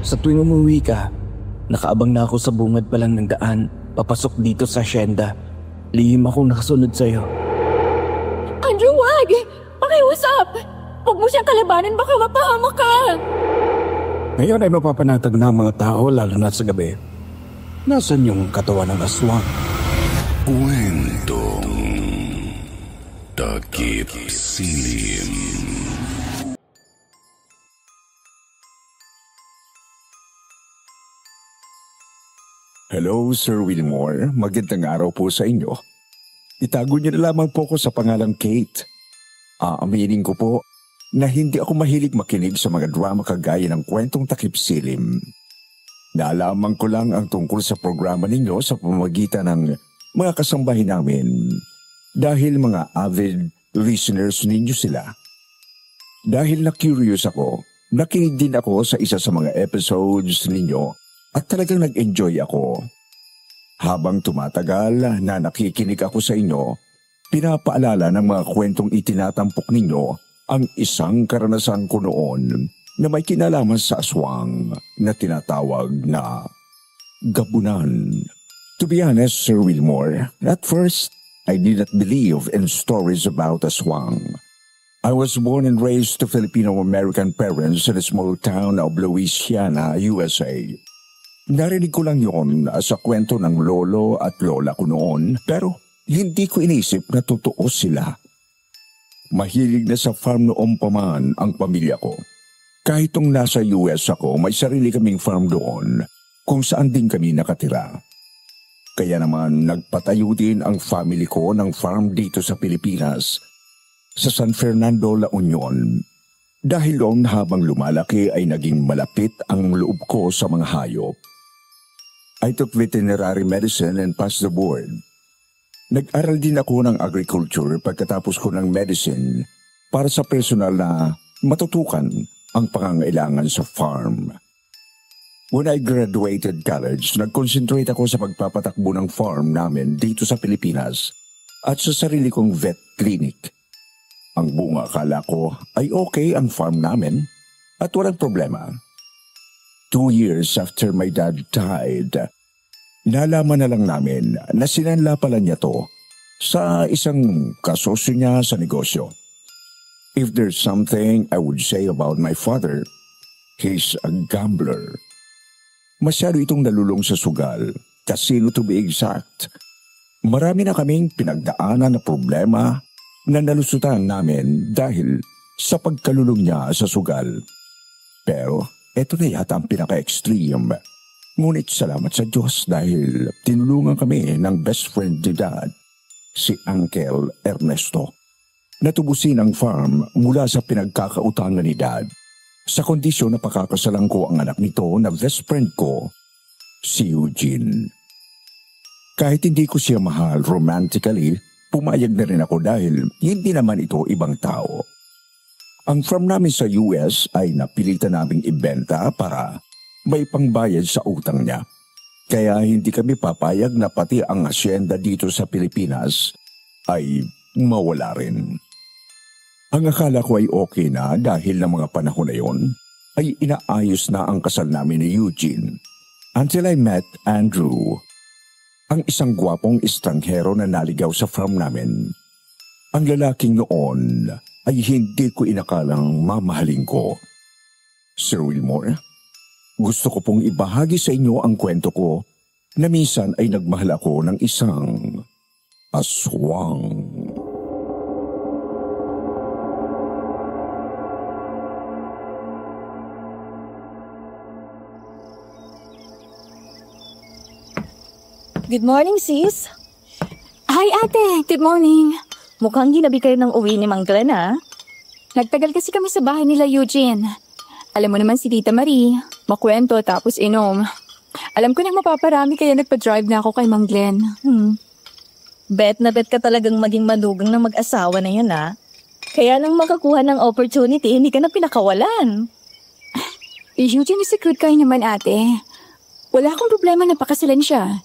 Sa tuwing umuwi ka, nakaabang na ako sa bungad pa lang ng daan, papasok dito sa asyenda. Lihim akong nakasunod sa'yo. Andrew, wag! Pakiusap! Huwag mo siyang kalabanin, baka mapahamak ka! Ngayon ay mapapanatag na ang mga tao, lalo na sa gabi. Nasaan yung katawan ng aswang? Kwentong Takip Silim. Hello, Sir Wilmore. Magandang araw po sa inyo. Itago niyo na lamang po ko sa pangalang Kate. Aaminin ko po na hindi ako mahilig makinig sa mga drama kagaya ng Kwentong Takip Silim. Naalaman ko lang ang tungkol sa programa ninyo sa pamamagitan ng mga kasambahin namin dahil mga avid listeners ninyo sila. Dahil na-curious ako, nakinig din ako sa isa sa mga episodes ninyo at talagang nag-enjoy ako. Habang tumatagal na nakikinig ako sa inyo, pinapaalala ng mga kwentong itinatampok ninyo ang isang karanasan ko noon na may kinalaman sa aswang na tinatawag na gabunan. To be honest, Sir Wilmore, at first, I did not believe in stories about aswang. I was born and raised to Filipino-American parents in a small town of Louisiana, USA. Narinig ko lang yon sa kwento ng lolo at lola ko noon, pero hindi ko inisip na totoo sila. Mahilig na sa farm noong paman ang pamilya ko. Kahit nung nasa US ako, may sarili kaming farm doon kung saan din kami nakatira. Kaya naman nagpatayo din ang family ko ng farm dito sa Pilipinas, sa San Fernando, La Union. Dahil doon habang lumalaki ay naging malapit ang loob ko sa mga hayop. I took veterinary medicine and passed the board. Nag-aral din ako ng agriculture pagkatapos ko ng medicine para sa personal na matutukan ang pangangailangan sa farm. When I graduated college, nag-concentrate ako sa pagpapatakbo ng farm namin dito sa Pilipinas at sa sarili kong vet clinic. Ang bunga akala ko ay okay ang farm namin at walang problema. 2 years after my dad died, nalaman na lang namin na sinanla pala niya to sa isang kasosyo niya sa negosyo. If there's something I would say about my father, he's a gambler. Masyado itong nalulong sa sugal, casino to be exact. Marami na kaming pinagdaanan na problema na nalusutan namin dahil sa pagkalulong niya sa sugal. Pero ito na yata ang pinaka-extreme. Ngunit salamat sa Diyos dahil tinulungan kami ng best friend ni Dad, si Uncle Ernesto. Natubusin ang farm mula sa pinagkakautangan ni Dad sa kondisyon na pakakasalan ko ang anak nito na best friend ko, si Eugene. Kahit hindi ko siya mahal romantically, pumayag na rin ako dahil hindi naman ito ibang tao. Ang farm namin sa US ay napilitan naming ibenta para may pangbayad sa utang niya. Kaya hindi kami papayag na pati ang asyenda dito sa Pilipinas ay mawala rin. Ang akala ko ay okay na dahil ng mga panahon na yon ay inaayos na ang kasal namin ni Eugene. Until I met Andrew, ang isang gwapong estranghero na naligaw sa farm namin. Ang lalaking noon ay hindi ko inakalang mamahalin ko. Sir Wilmore, gusto ko pong ibahagi sa inyo ang kwento ko na minsan ay nagmahal ako ng isang aswang. Good morning, sis. Hi, ate. Good morning. Mukhang ginabi kayo ng uwi ni Mang Glenn, ha? Nagtagal kasi kami sa bahay nila, Eugene. Alam mo naman si Tita Marie, makwento tapos inom. Alam ko nang mapaparami kaya nagpa-drive na ako kay Mang Glenn. Bet na bet ka talagang maging manugang ng mag-asawa na yan, ha? Kaya nang makakuha ng opportunity, hindi ka na pinakawalan. Eugene is a good guy naman, ate. Wala akong problema na pakasalan siya.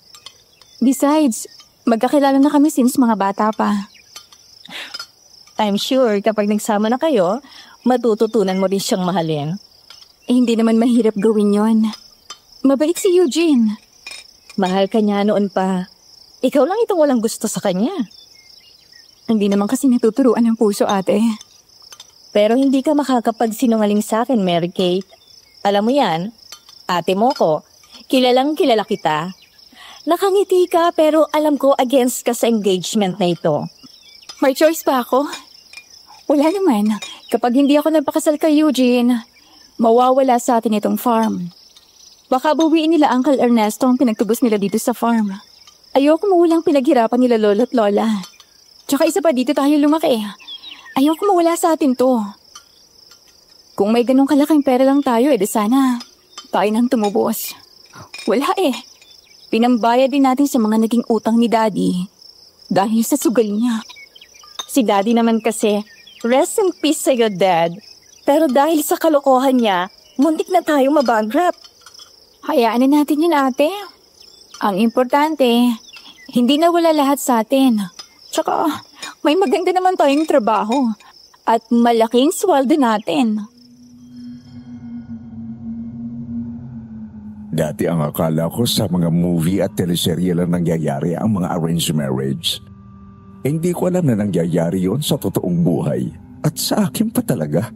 Besides, magkakilala na kami since mga bata pa. I'm sure kapag nagsama na kayo, matututunan mo rin siyang mahalin. hindi naman mahirap gawin yon. Mabait si Eugene. Mahal ka niya noon pa. Ikaw lang itong walang gusto sa kanya. Hindi naman kasi natuturuan ng puso, ate. Pero hindi ka makakapagsinungaling sa akin, Mary Kate. Alam mo yan, ate mo ko, kilalang kilala kita. Nakangiti ka pero alam ko against ka sa engagement na ito. May choice pa ako? Wala naman. Kapag hindi ako nagpakasal kay Eugene, mawawala sa atin itong farm. Baka buwiin nila Uncle Ernesto ang pinagtubos nila dito sa farm. Ayoko mawalang pinaghirapan nila lolo at lola. Tsaka isa pa, dito tayo lumaki. Ayoko mawala sa atin to. Kung may ganong kalaking pera lang tayo, edi sana tayo nang tumubos. Wala eh. Pinambayad din natin sa mga naging utang ni Daddy dahil sa sugal niya. Si Daddy naman kasi, rest in peace sa'yo, Dad. Pero dahil sa kalokohan niya, muntik na tayo mabankrupt. Hayaan na natin yun, ate. Ang importante, hindi na wala lahat sa atin. Tsaka, may maganda naman tayong trabaho at malaking sweldo natin. Dati ang akala ko sa mga movie at teleserye lang nangyayari ang mga arranged marriage. Hindi ko alam na nangyayari yon sa totoong buhay at sa akin pa talaga.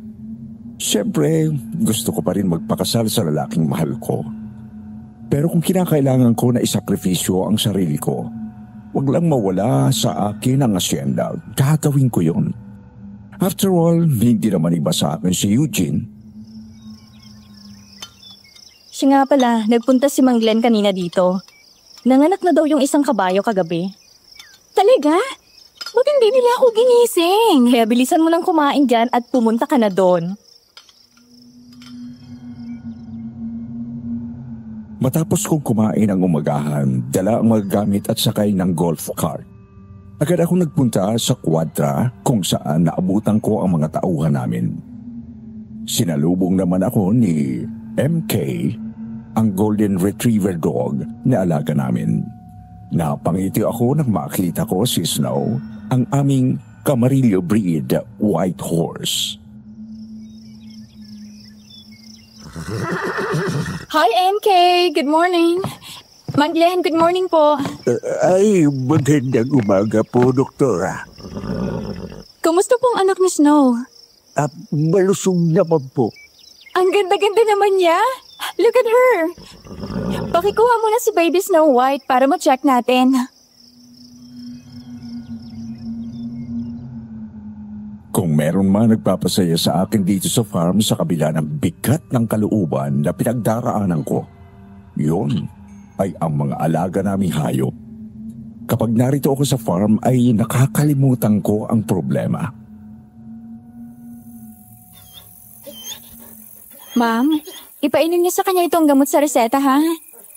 Siyempre, gusto ko pa rin magpakasal sa lalaking mahal ko. Pero kung kinakailangan ko na isakripisyo ang sarili ko, wag lang mawala sa akin ang asyenda, gagawin ko yon. After all, hindi naman iba sa akin si Eugene. Siya nga pala, nagpunta si Mang Glenn kanina dito. Nanganak na daw yung isang kabayo kagabi. Talaga? Ba't hindi nila ako ginising? Kaya bilisan mo nang kumain dyan at pumunta ka na doon. Matapos kong kumain ang umagahan, dala ang mga gamit at sakay ng golf cart. Agad ako nagpunta sa Quadra kung saan naabutan ko ang mga tauhan namin. Sinalubong naman ako ni MK, ang golden retriever dog na alaga namin. Napangiti ako nang makita ko si Snow, ang aming Camarillo breed white horse. Hi, MK! Good morning! Mang Glenn, good morning po. Ay, magandang umaga po, Doktora. Kumusta pong anak ni Snow? Malusog naman po. Ang ganda-ganda naman niya. Look at her. Pakikuha muna si Baby Snow White para ma-check natin. Kung meron man nagpapasaya sa akin dito sa farm sa kabila ng bigat ng kalooban na pinagdaraanan ko, yun ay ang mga alaga naming hayop. Kapag narito ako sa farm ay nakakalimutan ko ang problema. Ma'am, ipainom niyo sa kanya itong gamot sa reseta, ha?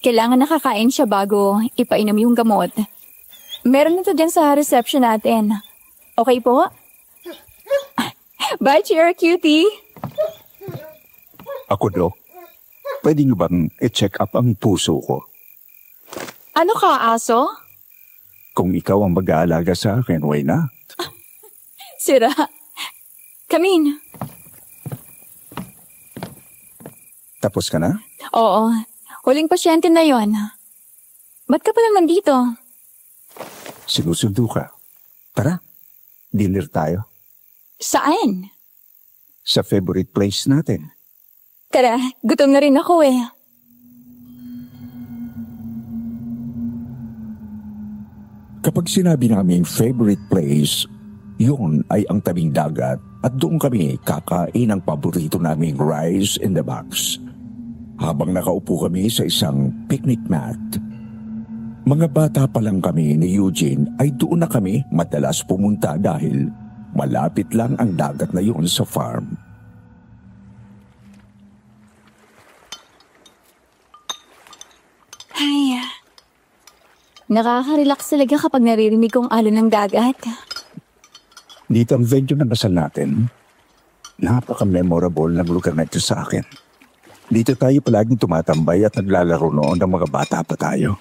Kailangan nakakain siya bago ipainom yung gamot. Meron nito dyan sa reception natin. Okay po? Bye, Cheer Cutie! Ako, Dok. Pwede niyo bang i-check up ang puso ko? Ano ka, aso? Kung ikaw ang mag-aalaga sa akin, why not? Sira. Come in. Tapos ka na? Oo. Huling pasyente na yon. Ba't ka pa lang nandito? Sinusundo ka. Tara, dinner tayo. Saan? Sa favorite place natin. Tara, gutom na rin ako eh. Kapag sinabi namin favorite place, yun ay ang tabing dagat at doon kami kakain ang paborito naming rice in the box. Habang nakaupo kami sa isang picnic mat. Mga bata pa lang kami ni Eugene ay doon na kami madalas pumunta dahil malapit lang ang dagat na yun sa farm. Ay, nakaka-relax talaga kapag naririnig kong alon ng dagat. Dito ang venue ng kasal natin. Napaka-memorable ng lugar na ito sa akin. Dito tayo palaging tumatambay at naglalaro noon ng mga bata pa tayo.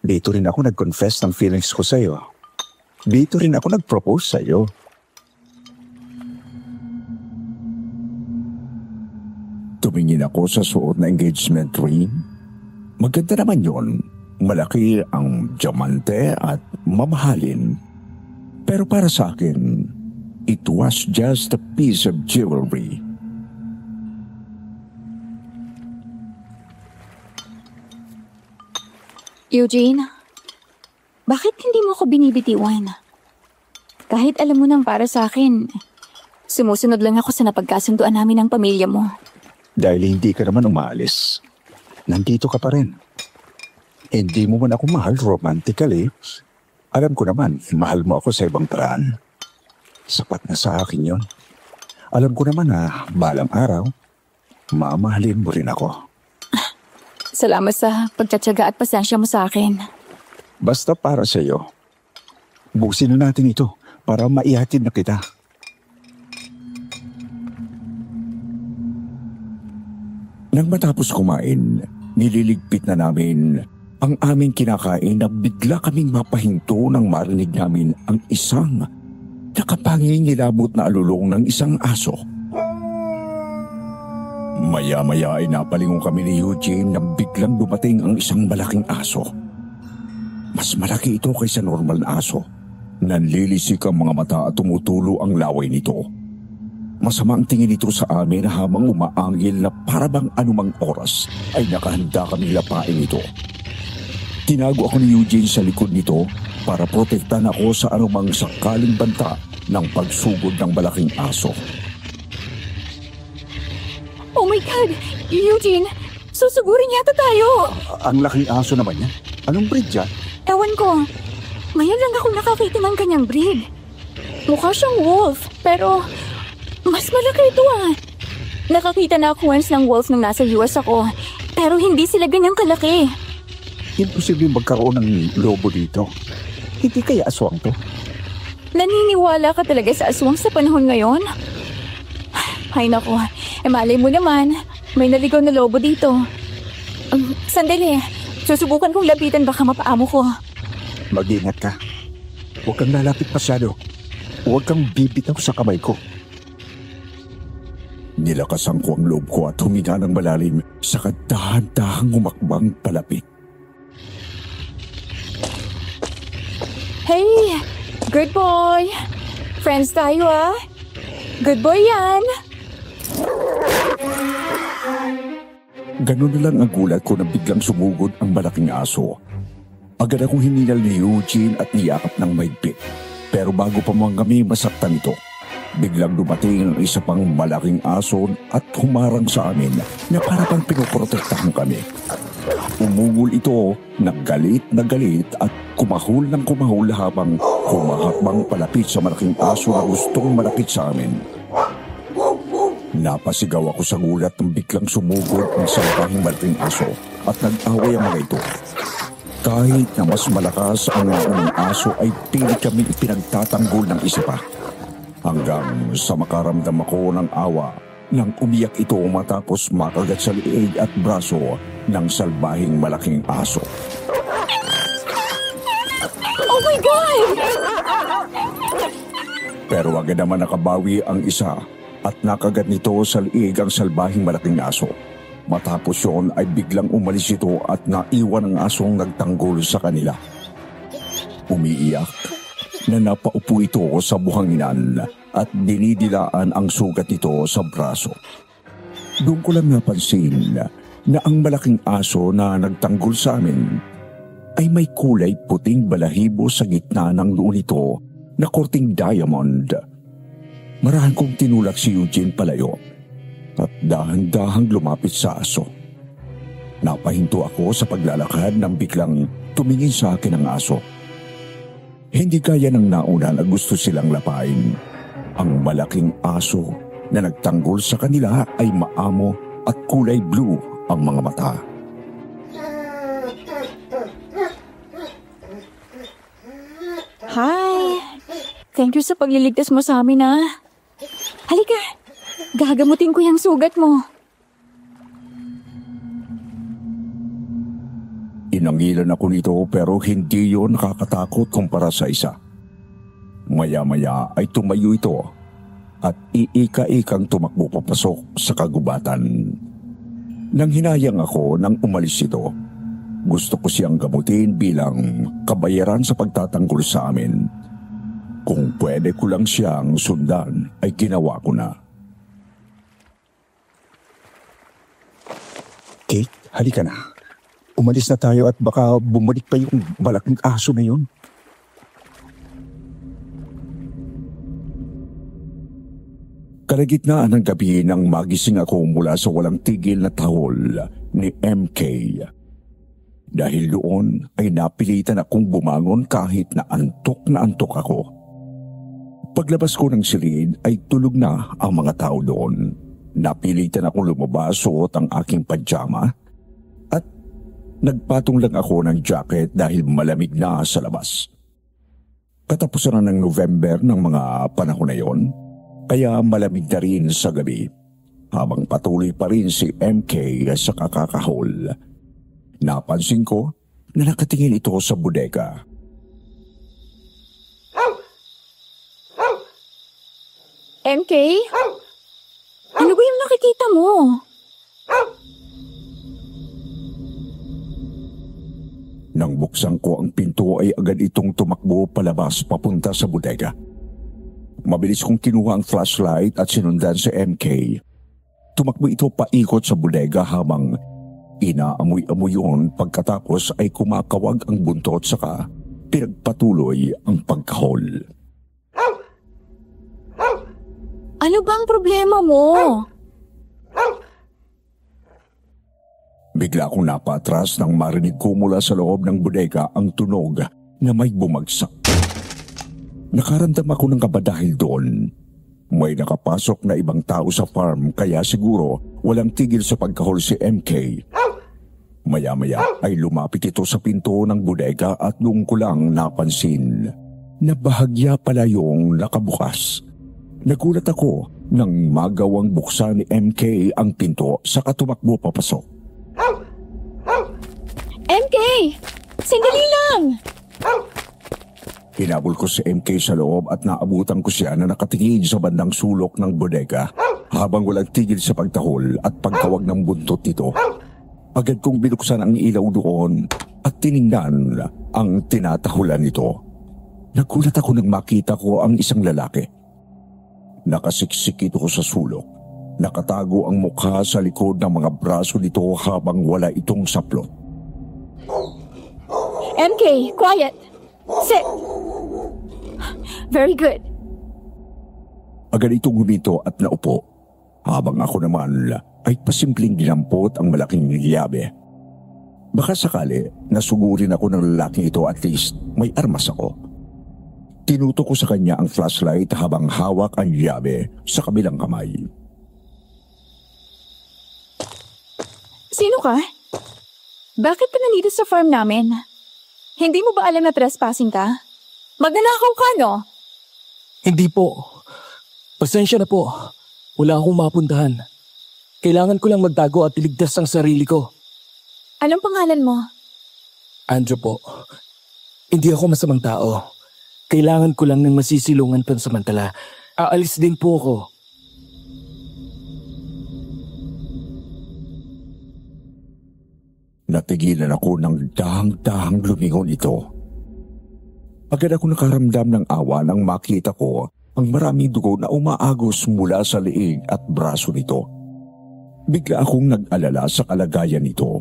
Dito rin ako nag-confess ng feelings ko sa'yo. Dito rin ako nag-propose sa'yo. Tumingin ako sa suot na engagement ring. Maganda naman yon. Malaki ang diamante at mamahalin. Pero para sa akin, it was just a piece of jewelry. Eugene, bakit hindi mo ako binibitiwan? Kahit alam mo nang para sa akin, sumusunod lang ako sa napagkasunduan namin ng pamilya mo. Dahil hindi ka naman umaalis. Nandito ka pa rin. Hindi mo man ako mahal romantically. Alam ko naman, mahal mo ako sa ibang paraan. Sapat na sa akin yon. Alam ko naman na balang araw, mamahalin mo rin ako. Salamat sa pagtsatsaga at pasensya mo sa akin. Basta para sa iyo. Busin na natin ito para maihatid na kita. Nang matapos kumain, nililigpit na namin ang aming kinakain na bigla kaming mapahinto nang marinig namin ang isang nakapanging nilabot na alulong ng isang aso. Maya-maya ay napalingon kami ni Eugene nang biglang dumating ang isang malaking aso. Mas malaki ito kaysa normal na aso. Nanlilisik ang mga mata at tumutulo ang laway nito. Masama ang tingin nito sa amin habang umaangil na parabang anumang oras ay nakahanda kaming lapain ito. Tinago ako ni Eugene sa likod nito para protektahan ako sa anumang sakaling banta ng pagsugod ng malaking aso. Oh my God! Eugene! Susugurin yata tayo! Ang laking aso naman yan. Anong breed yan? Ewan ko. Ngayon lang ako nakakita ng kanyang breed. Mukha siyang wolf, pero mas malaki ito ah. Nakakita na ako once ng wolf nung nasa US ako, pero hindi sila ganyang kalaki. Imposible magkaroon ng lobo dito. Hindi kaya aswang to? Naniniwala ka talaga sa aswang sa panahon ngayon? Ay nako, malay mo naman, may naligaw na lobo dito. Sandali, susubukan kong lapitan baka mapaamo ko. Mag-ingat ka. Huwag kang lalapit masyado. Huwag kang bibitaw sa kamay ko. Nilakasan ko ang loob ko at huminga ng malalim sa dahan-dahang umakbang palapit. Hey, good boy. Friends tayo ah. Good boy yan. Ganun na lang ang gulat ko na biglang sumugod ang malaking aso. Agad akong hininal ni Eugene at niyakap ng mahigpit. Pero bago pa man kami masaktan ito, biglang dumating ang isa pang malaking aso at humarang sa amin na para bang pinoprotektahan kami. Umungol ito, naggalit na galit at kumahul ng kumahul habang humahakbang palapit sa malaking aso na gustong malapit sa amin. Napasigaw ako sa gulat nang biglang sumugod ang salbahing malaking aso at nag-away ang mga ito. Kahit na mas malakas ang unang aso ay pilit kami ipinagtatanggol ng isa pa. Hanggang sa makaramdam ako ng awa nang umiyak ito matapos makagat sa liig at braso ng salbahing malaking aso. Oh my God! Pero agad naman nakabawi ang isa at nakagat nito sa liig ang salbahing malaking aso. Matapos yun ay biglang umalis ito at naiwan ang asong nagtanggol sa kanila. Umiiyak na napaupo ito sa buhanginan at dinidilaan ang sugat nito sa braso. Doon ko lang napansin na ang malaking aso na nagtanggol sa amin ay may kulay puting balahibo sa gitna ng noo nito na korting diamond. Marahan kong tinulak si Eugene palayo at dahan-dahang lumapit sa aso. Napahinto ako sa paglalakad nang biglang tumingin sa akin ang aso. Hindi gaya ng nauna na gusto silang lapain. Ang malaking aso na nagtanggol sa kanila ay maamo at kulay blue ang mga mata. Hi! Thank you sa pagliligtas mo sa amin ah. Halika! Gagamutin ko yung sugat mo. Inangilan ako nito pero hindi yun nakakatakot kumpara sa isa. Maya-maya ay tumayo ito at iika-ikang tumakbo papasok sa kagubatan. Nang hinayang ako nang umalis ito, gusto ko siyang gamutin bilang kabayaran sa pagtatanggol sa amin. Kung pwede ko lang siyang sundan, ay ginawa ko na. Kate, halika na. Umalis na tayo at baka bumalik pa yung malaking aso na yun. Kalagitnaan ng gabi nang magising ako mula sa walang tigil na tahol ni MK. Dahil doon ay napilitan akong bumangon kahit na antok ako. Paglabas ko ng silid ay tulog na ang mga tao doon. Napilitan akong lumabas, suot ang aking pajama at nagpatong lang ako ng jacket dahil malamig na sa labas. Katapusan na ng November ng mga panahon na yon, kaya malamig na rin sa gabi. Habang patuloy pa rin si MK sa kakakahol, napansin ko na nakatingin ito sa bodega. MK? Ano ba yung nakikita mo? Nang buksan ko ang pinto ay agad itong tumakbo palabas papunta sa bodega. Mabilis kong kinuha ang flashlight at sinundan si MK. Tumakbo ito paikot sa bodega habang inaamoy-amoy yun, pagkatapos ay kumakawag ang buntot saka pinagpatuloy ang pagkahol. Ano ba ang problema mo? Bigla akong napatras nang marinig ko mula sa loob ng bodega ang tunog na may bumagsak. Nakaramdam ako ng kaba dahil doon. May nakapasok na ibang tao sa farm kaya siguro walang tigil sa pagkahol si MK. Maya-maya ay lumapit ito sa pinto ng bodega at doon ko lang napansin na bahagya pala yung nakabukas. Nagulat ako nang magawang buksan ni MK ang pinto saka tumakbo papasok. MK! Sandali lang! Hinabol ko si MK sa loob at naabutan ko siya na nakatingin sa bandang sulok ng bodega habang walang tigil sa pagtahol at pagkawag ng buntot nito. Agad kong binuksan ang ilaw doon at tiningnan ang tinatahulan nito. Nagulat ako nang makita ko ang isang lalaki. Nakasiksik ito sa sulok. Nakatago ang mukha sa likod ng mga braso nito habang wala itong saplot. MK, quiet! Sit! Very good. Agad itong huminto at naupo, habang ako naman ay pasimpleng dinampot ang malaking yabe. Baka sakali nasugurin ako ng lalaking ito, at least may armas ako. Tinutok ko sa kanya ang flashlight habang hawak ang yabe sa kabilang kamay. Sino ka? Bakit ka nandito sa farm namin? Hindi mo ba alam na trespassing ka? Magnanakaw ka, no? Hindi po. Pasensya na po. Wala akong mapuntahan. Kailangan ko lang magtago at iligtas ang sarili ko. Anong pangalan mo? Andrew po. Hindi ako masamang tao. Kailangan ko lang ng masisilungan pansamantala. Aalis din po ako. Natigilan ako ng dahang-dahang lumingon ito. Agad ako nakaramdam ng awa nang makita ko ang maraming dugo na umaagos mula sa liig at braso nito. Bigla akong nag-alala sa kalagayan nito.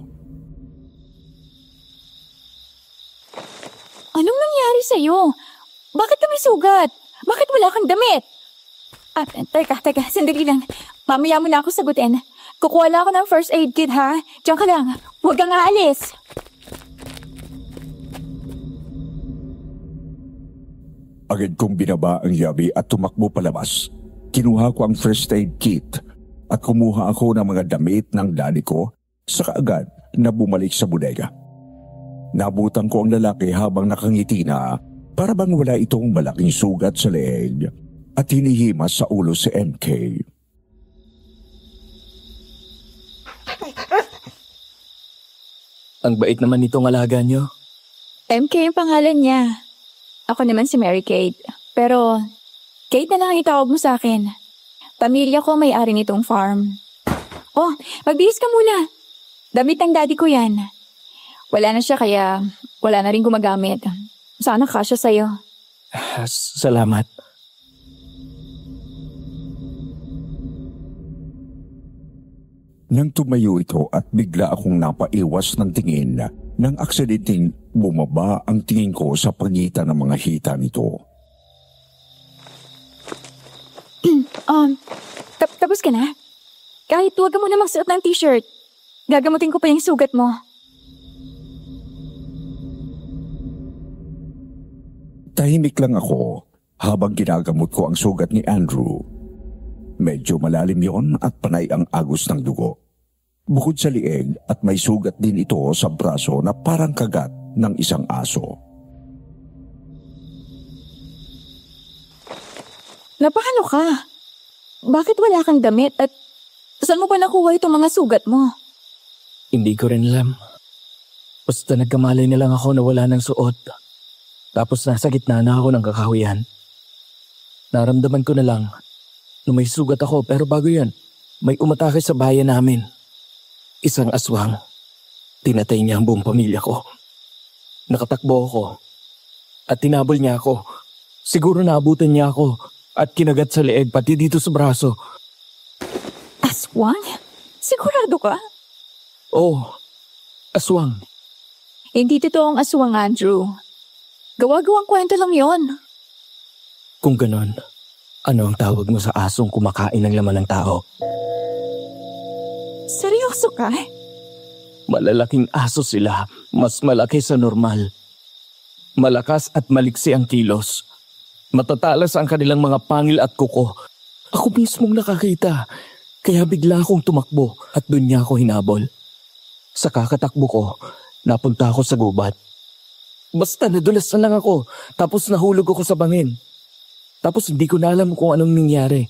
Anong nangyari sa'yo? Bakit ka may sugat? Bakit wala kang damit? Teka, sandali lang. Mamaya mo na ako sagutin. Kukuha lang ako ng first aid kit, ha? Diyan ka lang. Huwag kang aalis. Agad kong binaba ang yabi at tumakbo palabas. Kinuha ko ang first aid kit at kumuha ako ng mga damit ng daddy ko, saka agad na bumalik sa bodega. Nabutan ko ang lalaki habang nakangiti na para bang wala itong malaking sugat sa leeg at hinihimas sa ulo si MK. Ang bait naman nitong alaga niyo. MK yung pangalan niya. Ako naman si Mary Kate. Pero, Kate na lang ang itawag mo sa akin. Pamilya ko may-ari nitong farm. Oh, magbihis ka muna. Damit ng daddy ko yan. Wala na siya kaya wala na rin gumagamit. Sana kasya sa'yo. Salamat. Nang tumayo ito at bigla akong napaiwas ng tingin, nang aksidenteng bumaba ang tingin ko sa pagitan ng mga hita nito. Tapos ka na? Kahit huwag ka muna magsuot ng t-shirt. Gagamutin ko pa yung sugat mo. Tahimik lang ako habang ginagamot ko ang sugat ni Andrew. Medyo malalim yon at panay ang agos ng dugo. Bukod sa lieg at may sugat din ito sa braso na parang kagat ng isang aso. Napakano ka? Bakit wala kang damit at saan mo pa nakuha itong mga sugat mo? Hindi ko rin alam. Basta nagkamalay na lang ako na wala ng suot. Tapos nasa gitna na ako ng kakahuyan. Naramdaman ko na lang na may sugat ako pero bago yan, may umatake sa bayan namin. Isang aswang. Tinatay niya ang buong pamilya ko. Nakatakbo ako at tinabol niya ako. Siguro naabutan niya ako at kinagat sa leeg pati dito sa braso. Aswang? Sigurado ka? Oh, aswang. Hindi totoong aswang, Andrew. Gawa-gawang kwento lang yon. Kung ganon, ano ang tawag mo sa asong kumakain ng laman ng tao? Seryoso ka? Malalaking aso sila, mas malaki sa normal. Malakas at maliksi ang kilos. Matatalas ang kanilang mga pangil at kuko. Ako mismong nakakita, kaya bigla akong tumakbo at doon niya ako hinabol. Sa kakatakbo ko, napunta ako sa gubat. Basta nadulas na lang ako, tapos nahulog ako sa bangin. Tapos hindi ko na alam kung anong nangyari.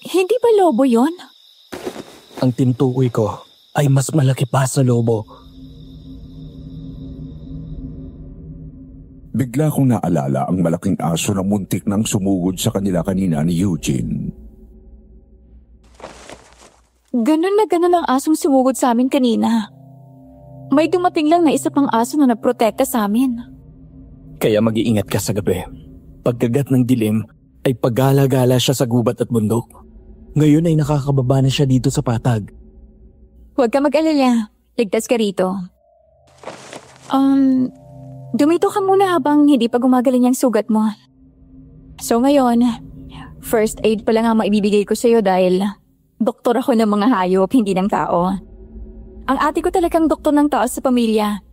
Hindi ba lobo yon? Ang tintukoy ko ay mas malaki pa sa lobo. Bigla kong naalala ang malaking aso na muntik nang sumugod sa kanila kanina ni Eugene. Ganun na ganun ang asong sumugod sa amin kanina. May dumating lang na isa pang aso na nagprotekta sa amin. Kaya mag-iingat ka sa gabi. Pagkagat ng dilim, ay paggala-gala siya sa gubat at bundok. Ngayon ay nakakababa na siya dito sa patag. Huwag ka mag-alala. Ligtas ka rito. Dumito ka muna habang hindi pa gumagaling yung sugat mo. So ngayon, first aid pa lang ang maibibigay ko sa'yo dahil doktor ako ng mga hayop, hindi ng tao. Ang ate ko talagang doktor ng tao sa pamilya.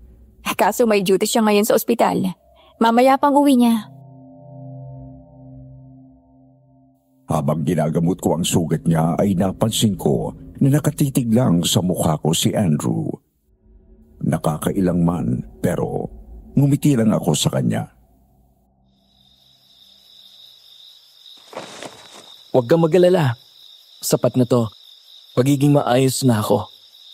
Kaso may duty siya ngayon sa ospital. Mamaya pang uwi niya. Habang ginagamot ko ang sugat niya ay napansin ko na nakatitig lang sa mukha ko si Andrew. Nakakailang man pero ngumiti lang ako sa kanya. Huwag kang mag-alala. Sapat na to. Pagiging maayos na ako.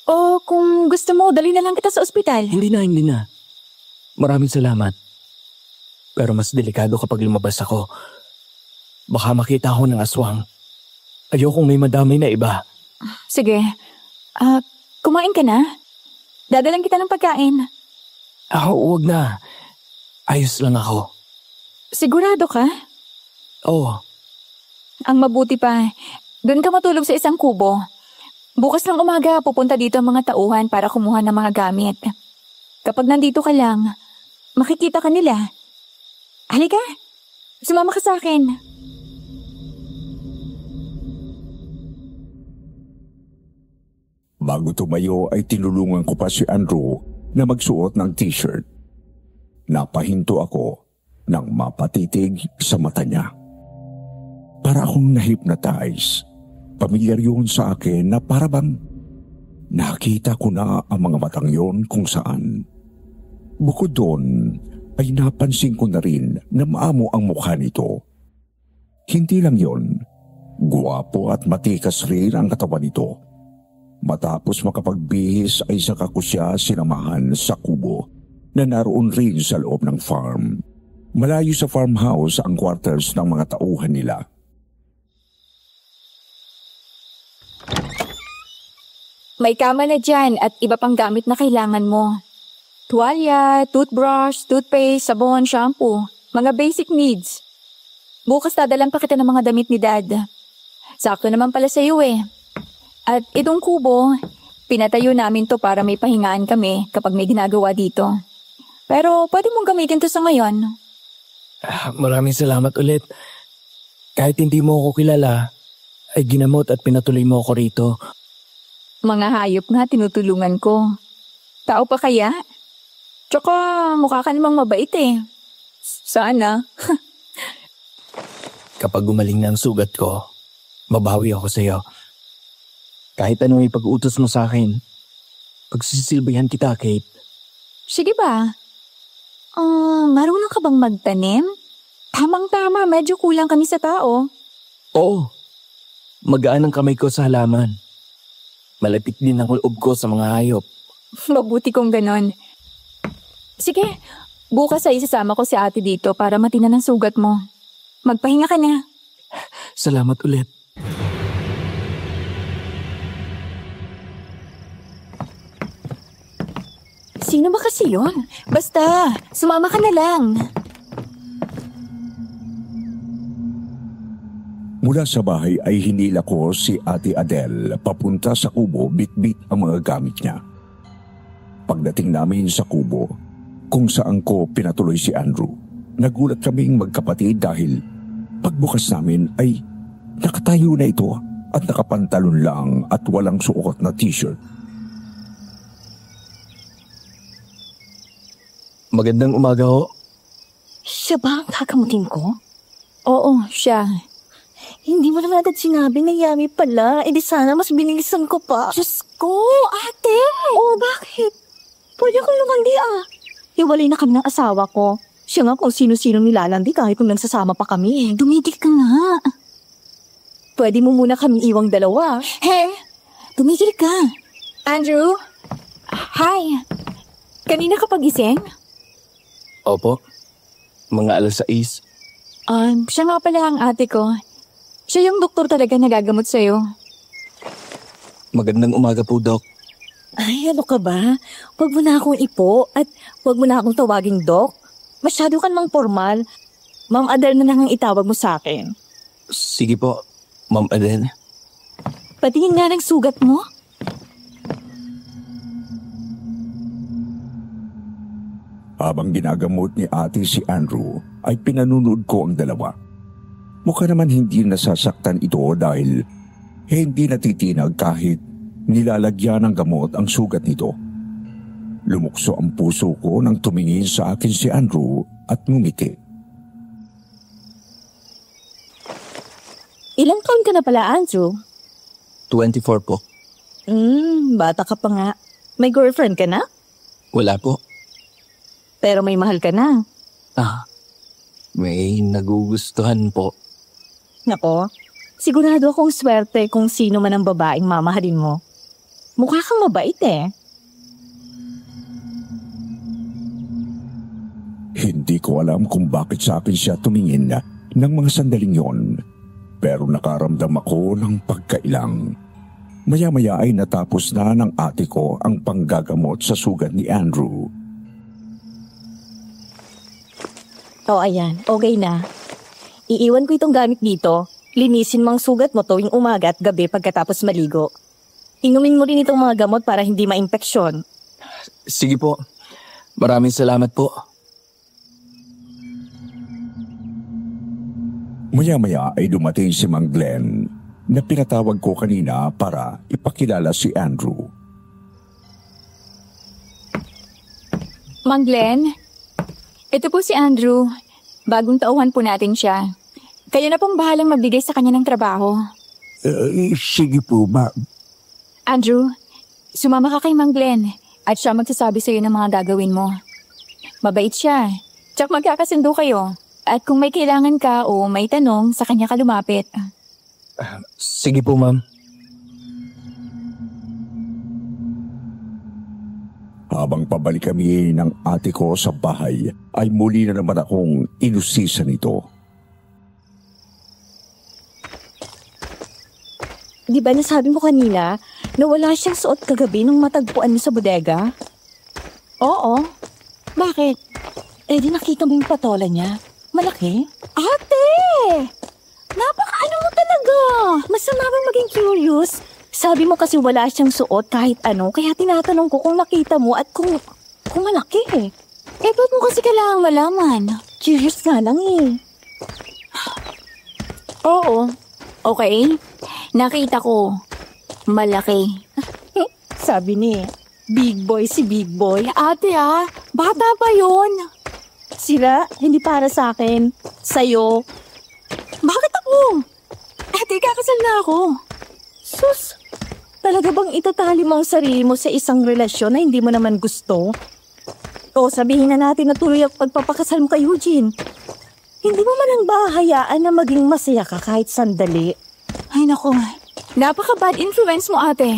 O kung gusto mo, dali na lang kita sa ospital. Hindi na. Maraming salamat. Pero mas delikado kapag lumabas ako. Baka makita ako ng aswang. Ayokong may madamay na iba. Sige. Kumain ka na? Dadalang kita ng pagkain. Huwag na. Ayos lang ako. Sigurado ka? Oo. Ang mabuti pa, doon ka matulog sa isang kubo. Bukas ng umaga, pupunta dito ang mga tauhan para kumuha ng mga gamit. Kapag nandito ka lang, makikita ka nila. Halika, sumama ka sa akin. Bago tumayo ay tinulungan ko pa si Andrew na magsuot ng t-shirt. Napahinto ako nang mapatitig sa mata niya. Para akong na-hypnotize. Pamilyar yun sa akin na parabang nakita ko na ang mga matang yon kung saan. Bukod doon ay napansin ko na rin na maamo ang mukha nito. Hindi lang yon, guwapo at matikas rin ang katawan nito. Matapos makapagbihis ay saka ko siya sinamahan sa kubo na naroon rin sa loob ng farm. Malayo sa farmhouse ang quarters ng mga tauhan nila. May kama na dyan at iba pang gamit na kailangan mo. Tuwalya, toothbrush, toothpaste, sabon, shampoo. Mga basic needs. Bukas dadalan pa kita ng mga damit ni Dad. Sakto naman pala sa iyo eh. At itong kubo, pinatayo namin to para may pahingaan kami kapag may ginagawa dito. Pero pwede mong gamitin to sa ngayon. Maraming salamat ulit. Kahit hindi mo ako kilala, ay ginamot at pinatuloy mo ako rito. Mga hayop nga tinutulungan ko. Tao pa kaya? Tsaka mukha ka namang mabait eh. Sana. Kapag gumaling na ang sugat ko, mabawi ako sa iyo. Kahit anong ipag-utos mo sa akin, pagsisilbihan kita, Kate. Sige ba? Marunong ka bang magtanim? Tamang-tama, medyo kulang kami sa tao. Oo. Magaan ang kamay ko sa halaman. Malapit din ang loob ko sa mga hayop. Mabuti kong ganon. Sige, bukas ay isasama ko si ate dito para matinan ang sugat mo. Magpahinga ka na. Salamat ulit. Sino ba kasi yun? Basta, sumama ka na lang. Mula sa bahay ay hinila ko si Ate Adele papunta sa kubo bit-bit ang mga gamit niya. Pagdating namin sa kubo, kung saan ko pinatuloy si Andrew, nagulat kaming magkapatid dahil pagbukas namin ay nakatayo na ito at nakapantalon lang at walang suot na t-shirt. Magandang umaga ho. Siya ba ang kakamutin ko? Oo, siya. Hindi mo naman agad sinabi na yummy pala. E di sana mas binilisan ko pa. Diyos ko, ate! Oh, bakit? Pwede akong lumandi ah. Hiwalay na kami ng asawa ko. Siya nga kung sino-sino nilalandi kahit kung nagsasama pa kami. Dumigil ka nga. Pwede mo muna kami iwang dalawa. Hey, tumigil ka. Andrew? Hi. Kanina ka pagising? Opo. Mga 6:00. Siya nga pala ang ate ko. Siya yung doktor talaga nagagamot sa'yo. Magandang umaga po, Doc. Ay, ano ka ba? Huwag mo na akong ipo at huwag mo na akong tawaging Doc. Masyado ka namang formal. Ma'am Adele na lang ang itawag mo sa akin. Sige po, Ma'am Adele. Patingin nga ng sugat mo. Habang ginagamot ni ate si Andrew, ay pinanunod ko ang dalawa. Mukha naman hindi nasasaktan ito dahil hindi natitinag kahit nilalagyan ng gamot ang sugat nito. Lumukso ang puso ko nang tumingin sa akin si Andrew at ngumiti. Ilang taon ka na pala, Andrew? 24 po. Bata ka pa nga. May girlfriend ka na? Wala po. Pero may mahal ka na. May nagugustuhan po. Nako, sigurado akong swerte kung sino man ang babaeng mamahalin mo. Mukha kang mabait eh. Hindi ko alam kung bakit sa akin siya tumingin ng mga sandaling yon. Pero nakaramdam ako ng pagkailang. Maya-maya ay natapos na ng ate ko ang panggagamot sa sugat ni Andrew. Oh, ayan. Okay na. Iiwan ko itong gamit dito. Linisin mo ang sugat mo tuwing umaga at gabi pagkatapos maligo. Inumin mo rin itong mga gamot para hindi ma-impeksyon. Sige po. Maraming salamat po. Maya-maya ay dumating si Mang Glenn na pinatawag ko kanina para ipakilala si Andrew. Mang Glenn, ito po si Andrew. Bagong tauhan po natin siya. Kayo na pong bahalang magbigay sa kanya ng trabaho. Sige po, ma'am. Andrew, sumama ka kay Mang Glenn at siya magsasabi sa'yo ng mga gagawin mo. Mabait siya. Tsak magkakasundo kayo. At kung may kailangan ka o may tanong, sa kanya ka lumapit. Sige po, ma'am. Habang pabalik kami ng ate ko sa bahay, ay muli na naman akong inusisan nito. Di ba nasabi mo kanina na wala siyang suot kagabi nung matagpuan mo sa bodega? Oo. Bakit? Eh di nakita mo yung patola niya. Malaki. Ate! Napaka-ano mo talaga? Masama bang maging curious? Sabi mo kasi wala siyang suot kahit ano, kaya tinatanong ko kung nakita mo at kung malaki eh. Eh, ba't mo kasi kailangang malaman? Curious nga lang eh. Oo. Okay. Nakita ko. Malaki. Sabi ni, big boy si big boy. Ate bata pa yun. Sira, hindi para sa akin. Sa'yo. Bakit ako? Ate, kakasal na ako. Sus, talaga bang itatali mo ang sarili mo sa isang relasyon na hindi mo naman gusto? O sabihin na natin na tuloy ang pagpapakasal mo kay Eugene. Hindi mo man lang ba hayaan na maging masaya ka kahit sandali? Ay nako, napaka-bad influence mo ate.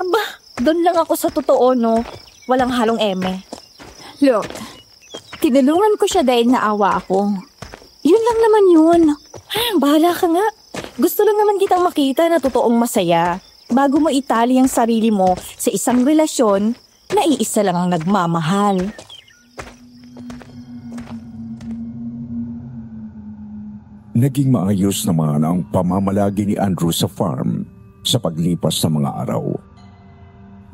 Aba, doon lang ako sa totoo no. Walang halong eme. Look, tinulungan ko siya dahil naawa ako. Yun lang naman yun. Bahala ka nga. Gusto lang naman kitang makita na totoong masaya. Bago mo itali ang sarili mo sa isang relasyon na iisa lang ang nagmamahal. Naging maayos naman ang pamamalagi ni Andrew sa farm sa paglipas ng mga araw.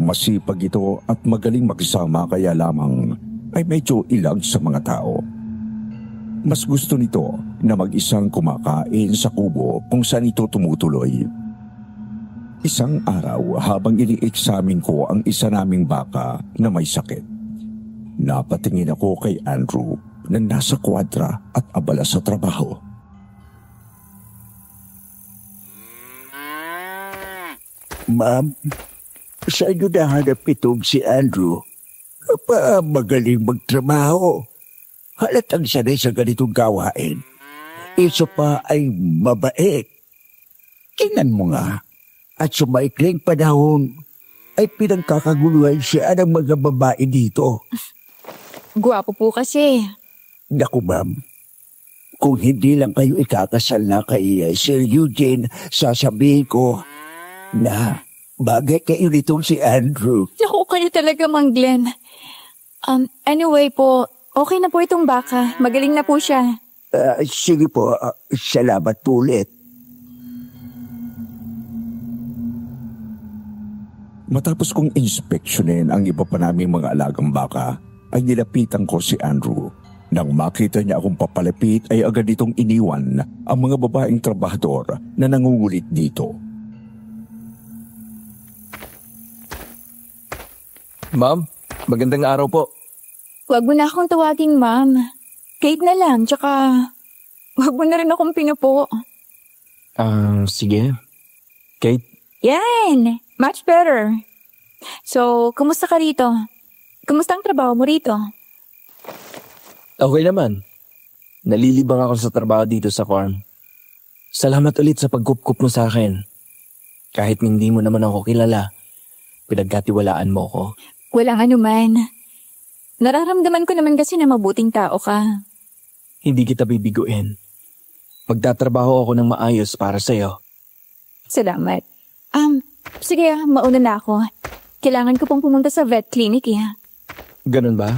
Masipag ito at magaling magsama kaya lamang ay medyo ilag sa mga tao. Mas gusto nito na mag-isang kumakain sa kubo kung saan ito tumutuloy. Isang araw habang ini-examine ko ang isa naming baka na may sakit, napatingin ako kay Andrew na nasa kwadra at abala sa trabaho. Ma'am, saan nyo nahanap itong si Andrew? Magaling magtrabaho. Halatang sanay sa ganitong gawain. Isa pa ay mabait. Tingnan mo nga. At sa maikling panahon ay pinagkakaguluhan siya ng mga babae dito. Guwapo po kasi. Naku ma'am, kung hindi lang kayo ikakasal na kay Sir Eugene, sasabihin ko na bagay kayo nitong si Andrew. Naku, kayo talaga, Mang Glenn. Anyway po, okay na po itong baka. Magaling na po siya. Sige po, salamat po ulit. Matapos kong inspeksyonin ang iba pa naming mga alagang baka, ay nilapitan ko si Andrew. Nang makita niya akong papalapit ay agad itong iniwan ang mga babaeng trabahador na nangungulit dito. Ma'am, magandang araw po. Huwag mo na akong tawaging ma'am. Kate na lang, tsaka huwag mo na rin akong pinupo. Sige. Kate? Yan! Much better. So, kumusta ka rito? Kumusta ang trabaho mo rito? Okay naman. Nalilibang ako sa trabaho dito sa farm. Salamat ulit sa pagkup-kup mo sa akin. Kahit hindi mo naman ako kilala, pinagkatiwalaan mo ko. Walang anuman. Nararamdaman ko naman kasi na mabuting tao ka. Hindi kita bibiguin. Magtatrabaho ako ng maayos para sa'yo. Salamat. Sige, mauna na ako. Kailangan ko pong pumunta sa vet clinic Ganun ba?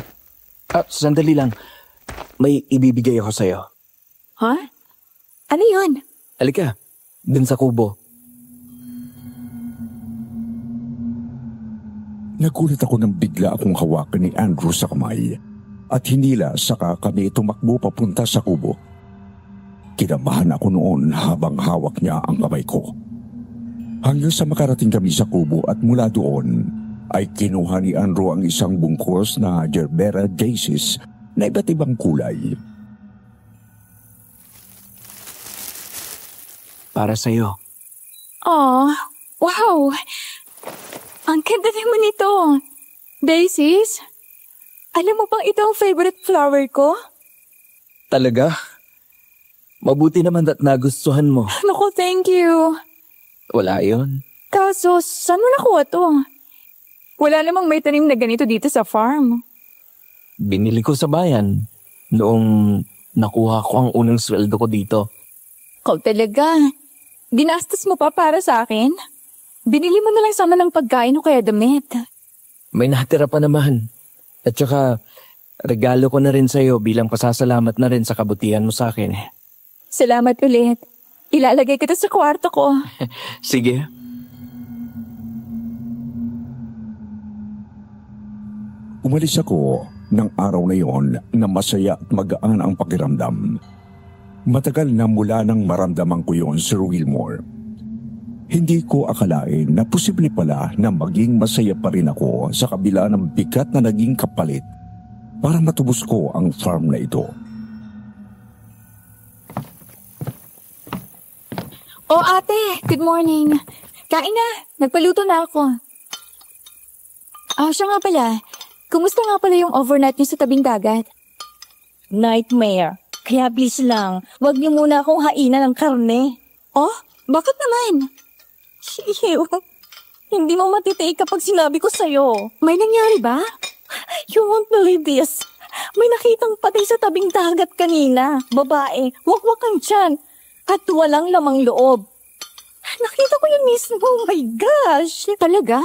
Sandali lang. May ibibigay ako sa'yo. Ha? Ano yun? Halika, dun sa kubo. Nagulat ako nang bigla akong hawakan ni Andrew sa kamay at hinila saka kami tumakbo papunta sa kubo. Kinabahan ako noon habang hawak niya ang kamay ko. Hanggang sa makarating kami sa kubo at mula doon ay kinuha ni Andrew ang isang bungkos na Gerbera daisies na iba't ibang kulay. Para sa'yo. Oh, wow! Ang ganda naman nito. Daisies? Alam mo bang ito ang favorite flower ko? Talaga? Mabuti naman at nagustuhan mo. Naku, thank you. Wala yun. Kaso, saan mo nakuha to? Wala namang may tanim na ganito dito sa farm. Binili ko sa bayan noong nakuha ko ang unang sweldo ko dito. Ikaw talaga. Ginastos mo pa para sa akin? Binili mo na lang sana ng pagkain o kaya damit. May natira pa naman. At saka, regalo ko na rin sa'yo bilang pasasalamat na rin sa kabutihan mo sa akin. Salamat ulit. Ilalagay kita sa kwarto ko. Sige. Umalis ako ng araw na yon na masaya at magaan ang pakiramdam. Matagal na mula nang maramdaman ko yon, Sir Wilmore. Hindi ko akalain na posible pala na maging masaya pa rin ako sa kabila ng bigat na naging kapalit para matubos ko ang farm na ito. Oh ate, good morning. Kain na, nagpaluto na ako. Siya nga pala. Kumusta nga pala yung overnight niyo sa tabing dagat? Nightmare. Kaya please lang, wag niyo muna akong hainan ng karne. Oh, bakit naman? Ew. Hindi mo matitake kapag sinabi ko sa'yo. May nangyari ba? You won't believe this. May nakitang patay sa tabing dagat kanina. Babae, wakwak ang tiyan. At walang lamang loob. Nakita ko yun mismo. Oh my gosh. Talaga?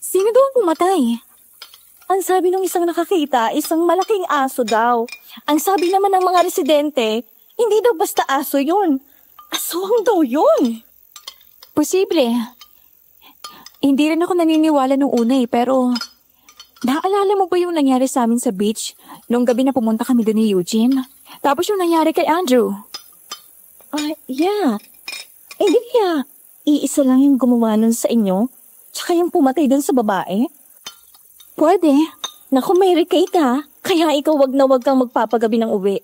Sino daw ang pumatay? Ang sabi ng isang nakakita, isang malaking aso daw. Ang sabi naman ng mga residente, hindi daw basta aso yun. Aswang daw yun. Posible. Hindi rin ako naniniwala nung una pero naalala mo ba yung nangyari sa amin sa beach nung gabi na pumunta kami doon ni Eugene? Tapos yung nangyari kay Andrew. Yeah. Hindi kaya iisa lang yung gumawa nun sa inyo? Tsaka yung pumatay dun sa babae? Pwede. Naku, Mary Kate ha. Kaya ikaw wag na wag kang magpapagabi ng uwi.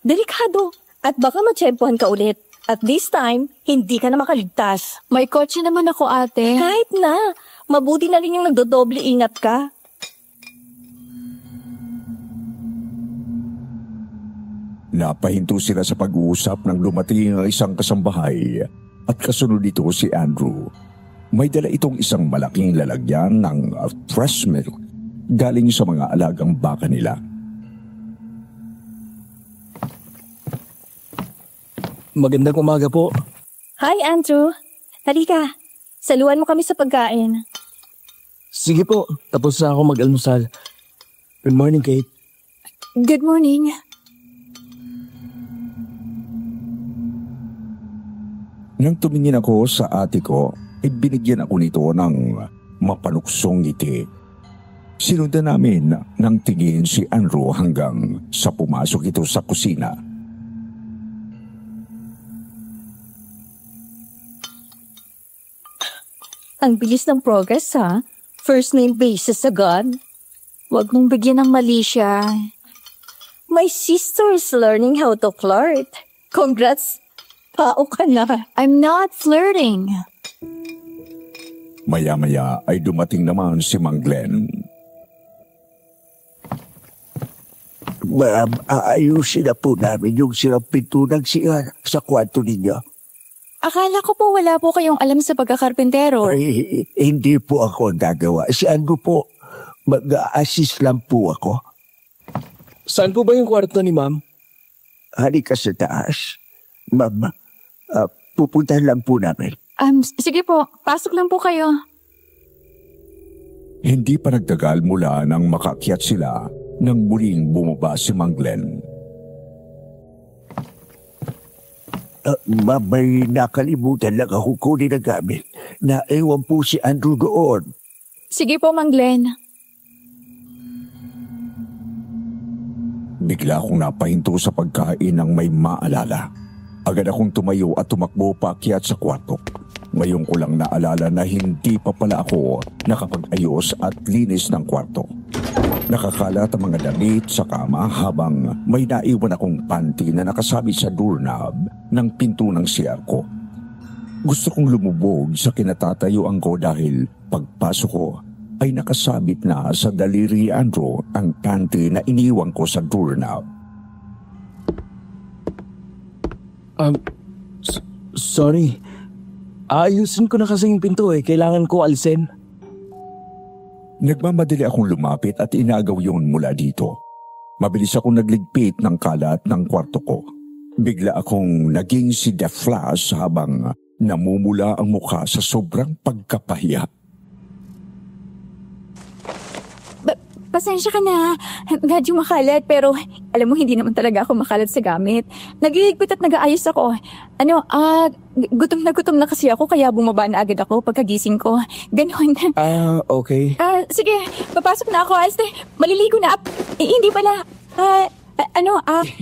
Delikado. At baka matsyempohan ka ulit. At this time, hindi ka na makaligtas. May kotse naman ako ate. Kahit na. Mabuti na rin yung nagdodoble ingat ka. Napahinto sila sa pag-uusap nang dumating ang isang kasambahay at kasunod dito si Andrew. May dala itong isang malaking lalagyan ng fresh milk galing sa mga alagang baka nila. Magandang umaga po. Hi, Andrew. Halika. Saluhan mo kami sa pagkain. Sige po, tapos na ako mag-almusal. Good morning, Kate. Good morning. Nang tumingin ako sa ate ko, binigyan ako nito ng mapanuksong ngiti. Sinundan namin ng tingin si Andrew hanggang sa pumasok ito sa kusina. Ang bilis ng progress ha. First name basis agad. Huwag mong bigyan ng mali siya. My sister is learning how to flirt. Congrats. Pao ka na. I'm not flirting. Maya-maya ay dumating naman si Mang Glenn. Ma'am, aayusin na po namin yung sirang pinto ng CR sa kwarto ninyo. Akala ko po wala po kayong alam sa pagkakarpentero. Ay, hindi po ako nagawa. Si Andrew po, mag-assist lang po ako. Saan po ba yung kwarto ni ma'am? Halika sa taas. Ma'am, pupuntahan lang po namin. Sige po, pasok lang po kayo. Hindi pa nagtagal mula nang makakyat sila nang muling bumaba si Mang Glenn. Ma'am, may nakalimutan lang ako kunin na gamit. Naiwan po si Andrew doon. Sige po, Mang Glenn. Bigla akong napahinto sa pagkain ng may maalala. Agad akong tumayo at tumakbo paakyat sa kwarto. Ngayon ko lang naalala na hindi pa pala ako nakapag-ayos at linis ng kwarto. Nakakalat ang mga damit sa kama habang may naiwan akong panty na nakasabit sa doorknob ng pinto ng CR ko. Gusto kong lumubog sa kinatatayuan ko dahil pagpasok ko ay nakasabit na sa daliri ni Andrew ang panty na iniwan ko sa doorknob. Sorry. Ayusin ko na kasi yung pinto Kailangan ko alsin. Nagmamadali akong lumapit at inagaw yun mula dito. Mabilis akong nagligpit ng kalat ng kwarto ko. Bigla akong naging si The Flash habang Namumula ang mukha sa sobrang pagkapahiya. Pasensya ka na. Medyo makalat pero alam mo hindi naman talaga ako makalat sa gamit. Nagigigpit at nag-aayos ako. Gutom na kasi ako kaya bumaba na agad ako pagkagising ko. Ganon. Okay. Sige, papasok na ako. Maliligo na. Hindi pala.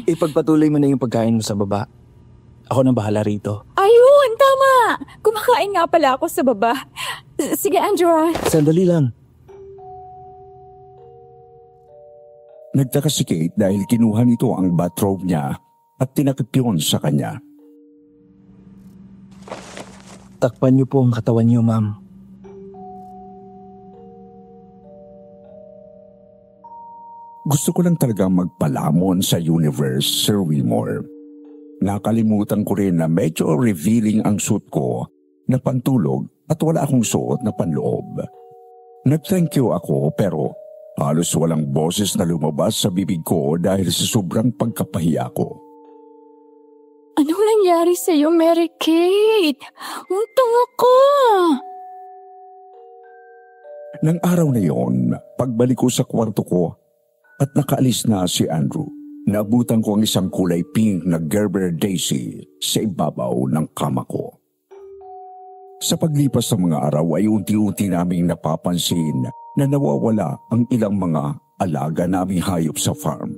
Ipagpatuloy mo na yung pagkain mo sa baba. Ako nang bahala rito. Ayun, tama. Kumakain nga pala ako sa baba. Sige, Andrew. Sandali lang. Nagtaka si Kate dahil kinuha nito ang bathrobe niya at tinakip yun sa kanya. Takpan niyo po ang katawan niyo, ma'am. Gusto ko lang talaga magpalamon sa universe, Sir Wilmore. Nakalimutan ko rin na medyo revealing ang suit ko na pantulog at wala akong suot na panloob. Nag-thank you ako pero halos walang boses na lumabas sa bibig ko dahil sa sobrang pagkapahiya ko. Anong nangyari sa'yo, Mary Kate? Untong ako. Nang araw na yon, pagbalik ko sa kwarto ko at nakaalis na si Andrew, naabutan ko ang isang kulay pink na Gerber Daisy sa ibabaw ng kama ko. Sa paglipas ng mga araw ay unti-unti naming napapansin na nawawala ang ilang mga alaga naming hayop sa farm.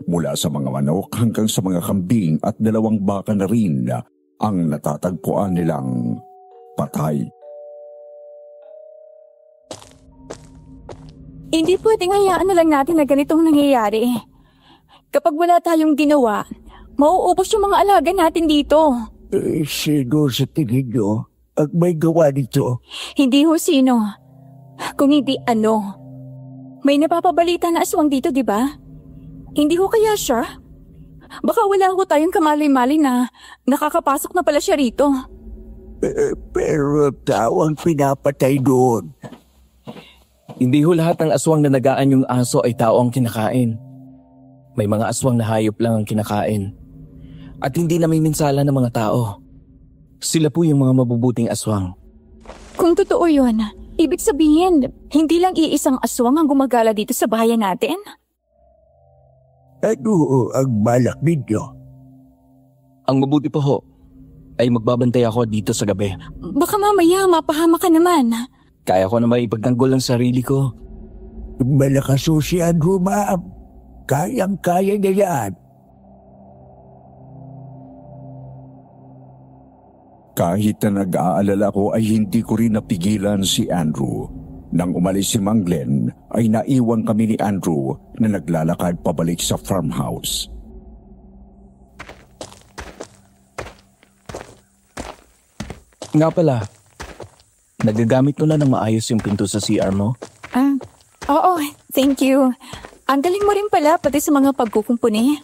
Mula sa mga manok hanggang sa mga kambing at 2 baka na rin ang natatagpuan nilang patay. Hindi pwedeng hayaan na lang natin na ganitong nangyayari. Kapag wala tayong ginawa, mauubos yung mga alaga natin dito. Sino sa tingin nyo ang may gawa nito? Hindi ho sino. Kung hindi ano. May napapabalita na aswang dito, di ba? Hindi ho kaya siya? Baka wala ho tayong kamalay-malay na nakakapasok na pala siya rito. Pero tao ang pinapatay doon. Hindi ho lahat ng aswang na nagaan yung aso ay tao ang kinakain. May mga aswang na hayop lang ang kinakain. At hindi namiminsala ng mga tao. Sila po yung mga mabubuting aswang. Kung totoo yun, ibig sabihin, hindi lang iisang aswang ang gumagala dito sa bayan natin? Ano ang balak ninyo? Ang mabuti po ho, ay magbabantay ako dito sa gabi. Baka mamaya mapahama ka naman. Kaya ko na maipagtanggol ang sarili ko. Malakas ho si Andrew, ma'am. Kayang-kaya niya yan. Kahit na nag-aalala ko ay hindi ko rin napigilan si Andrew. Nang umalis si Mang Glenn ay naiwan kami ni Andrew na naglalakad pabalik sa farmhouse. Nga pala, nagagamit mo na ng maayos yung pinto sa CR mo? Oo, thank you. Ang galing mo rin pala pati sa mga pagkukumpuni.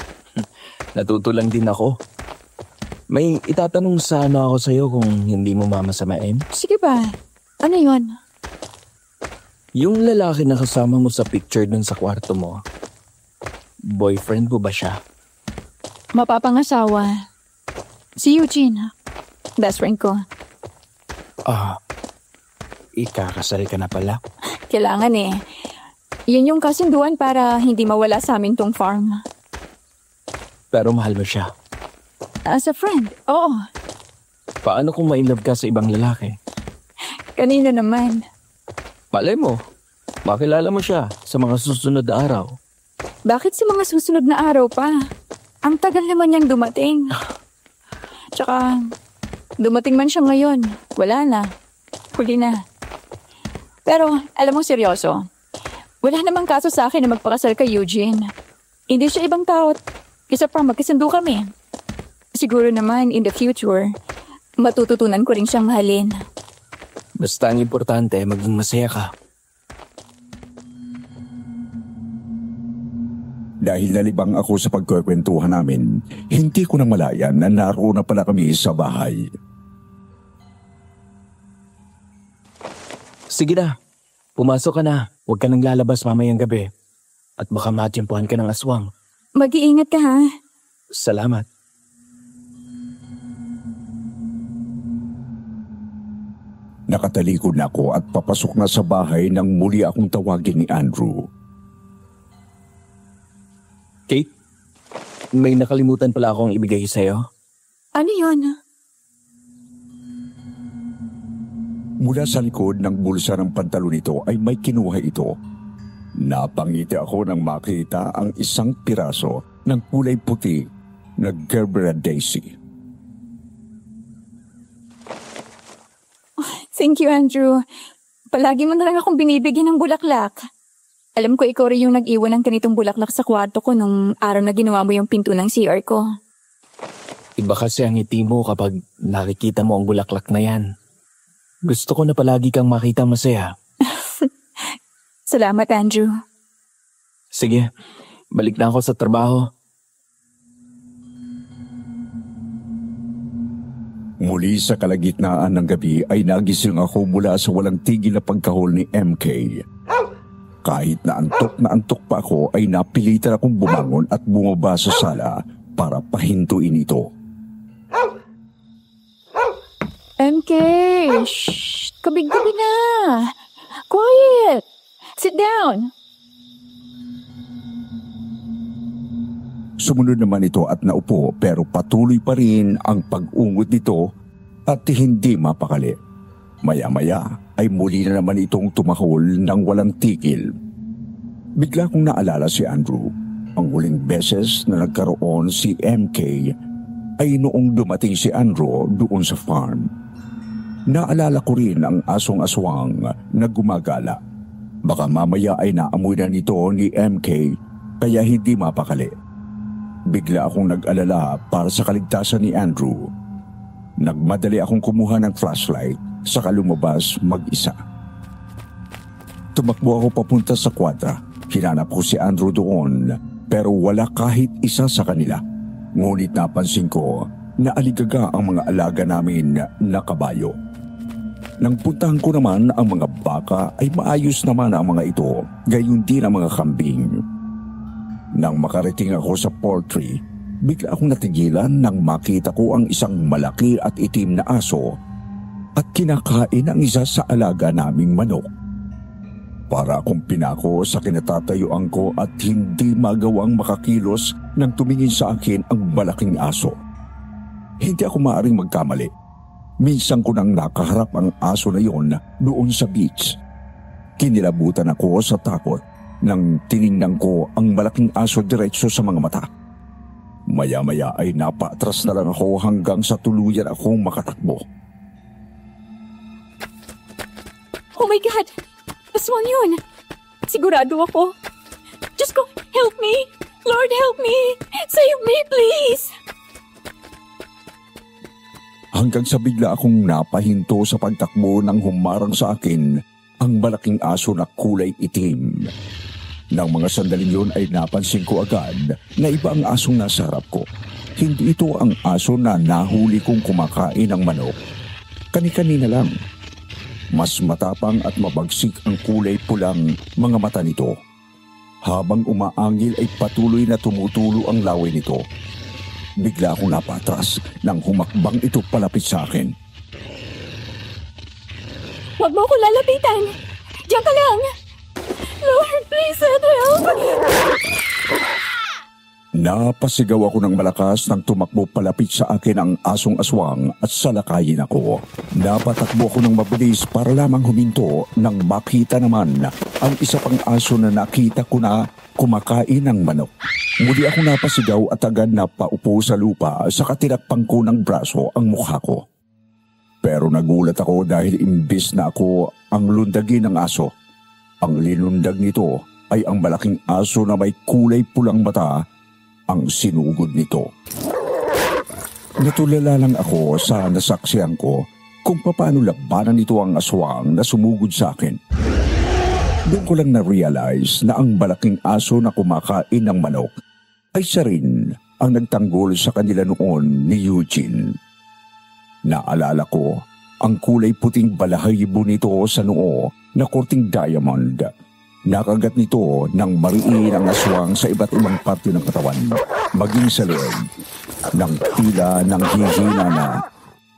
Natuto lang din ako. May itatanong sana ako sa'yo kung hindi mo mamasamain. Sige ba? Ano yun? Yung lalaki na kasama mo sa picture dun sa kwarto mo, boyfriend mo ba siya? Mapapangasawa. Si Eugene. Best friend ko. Ikakasal ka na pala? Kailangan eh. Yun yung kasunduan para hindi mawala sa amin tong farm. Pero mahal mo siya. As a friend, oo. Paano kung ma-inlove ka sa ibang lalaki? Kanino naman? Malay mo, makilala mo siya sa mga susunod na araw. Bakit sa mga susunod na araw pa? Ang tagal naman niyang dumating. Tsaka, dumating man siya ngayon. Wala na. Huli na. Pero, alam mo seryoso, wala namang kaso sa akin na magpakasal kay Eugene. Hindi siya ibang tao. Isa pa, magkasundo kami. Siguro naman, in the future, matututunan ko rin siyang mahalin. Basta ang importante, maging masaya ka. Dahil nalibang ako sa pagkukwentuhan namin, hindi ko na malayan na naroon na pala kami sa bahay. Sige na, pumasok ka na. Huwag ka nang lalabas mamayang gabi. At baka matyempuhan ka ng aswang. Mag-iingat ka ha. Salamat. Nakatalikod na ako at papasok na sa bahay nang muli akong tawagin ni Andrew. Kate, may nakalimutan pala akong ibigay sa'yo. Ano yun? Mula sa likod ng bulsa ng pantalon nito ay may kinuha ito. Napangiti ako nang makita ang isang piraso ng kulay puti na Gerbera Daisy. Thank you, Andrew. Palagi mo na lang akong binibigyan ng bulaklak. Alam ko ikaw rin yung nag-iwan ng ganitong bulaklak sa kwarto ko nung araw na ginawa mo yung pinto ng CR ko. Iba kasi ang ngiti mo kapag nakikita mo ang bulaklak na yan. Gusto ko na palagi kang makita masaya. Salamat, Andrew. Sige, balik na ako sa trabaho. Muli sa kalagitnaan ng gabi ay nagising ako mula sa walang tigil na pagkahol ni MK. Kahit na antok pa ako ay napilitan akong bumangon at bumaba sa sala para pahintuin ito. MK! Shh! Kabig-gabi na! Quiet! Sit down! Sumunod naman ito at naupo pero patuloy pa rin ang pag-ungot nito at hindi mapakali. Maya-maya ay muli na naman itong tumahol ng walang tigil. Bigla kong naalala si Andrew. Ang huling beses na nagkaroon si MK ay noong dumating si Andrew doon sa farm. Naalala ko rin ang asong aswang na gumagala. Baka mamaya ay naamoy na nito ni MK kaya hindi mapakali. Bigla akong nag-alala para sa kaligtasan ni Andrew. Nagmadali akong kumuha ng flashlight saka lumabas mag-isa. Tumakbo ako papunta sa kwadra. Hinanap ko si Andrew doon pero wala kahit isa sa kanila. Ngunit napansin ko na aligaga ang mga alaga namin na kabayo. Nang puntahan ko naman ang mga baka ay maayos naman ang mga ito, gayon din ang mga kambing. Nang makarating ako sa poultry, bigla akong natigilan nang makita ko ang isang malaki at itim na aso at kinakain ang isa sa alaga naming manok. Para akong pinako sa kinatatayuan ko at hindi magawang makakilos nang tumingin sa akin ang malaking aso. Hindi ako maaaring magkamali. Minsan ko nang nakaharap ang aso na yon doon sa beach. Kinilabutan ako sa takot nang tiningnan ko ang malaking aso diretso sa mga mata. Maya-maya ay napatras na lang ako hanggang sa tuluyan akong makatakbo. Oh my God! Aswang yun! Sigurado ako. Diyos ko, help me! Lord, help me! Save me, please! Hanggang sa bigla akong napahinto sa pagtakbo nang humarang sa akin ang malaking aso na kulay itim. Nang mga sandaling yun ay napansin ko agad na iba ang asong nasa harap ko. Hindi ito ang aso na nahuli kong kumakain ng manok. Kani-kanina lang. Mas matapang at mabagsik ang kulay pulang mga mata nito. Habang umaangil ay patuloy na tumutulo ang laway nito. Bigla akong napatras nang humakbang ito palapit sa akin. Huwag mo ko lalapitan! Diyan ka lang! Lord, please send help! Napasigaw ako ng malakas nang tumakbo palapit sa akin ang asong aswang at salakayin ako. Napatakbo ako ng mabilis para lamang huminto nang makita naman ang isa pang aso na nakita ko na kumakain ng manok. Muli ako napasigaw at agad na paupo sa lupa sa katinakpang ko ng braso ang mukha ko. Pero nagulat ako dahil imbis na ako ang lundagin ng aso. Ang linundag nito ay ang malaking aso na may kulay pulang mata ang sinugod nito. Natulala lang ako sa nasaksihan ko kung paano labanan nito ang aswang na sumugod sa akin. Doon ko lang na-realize na ang malaking aso na kumakain ng manok ay siya rin ang nagtanggol sa kanila noon ni Eugene. Naalala ko ang kulay puting balahibo nito sa noo na korting diamond. Nakagat nito ng mariin ang aswang sa iba't ibang parte ng katawan, maging sa leeg. Nang tila ng hihina na,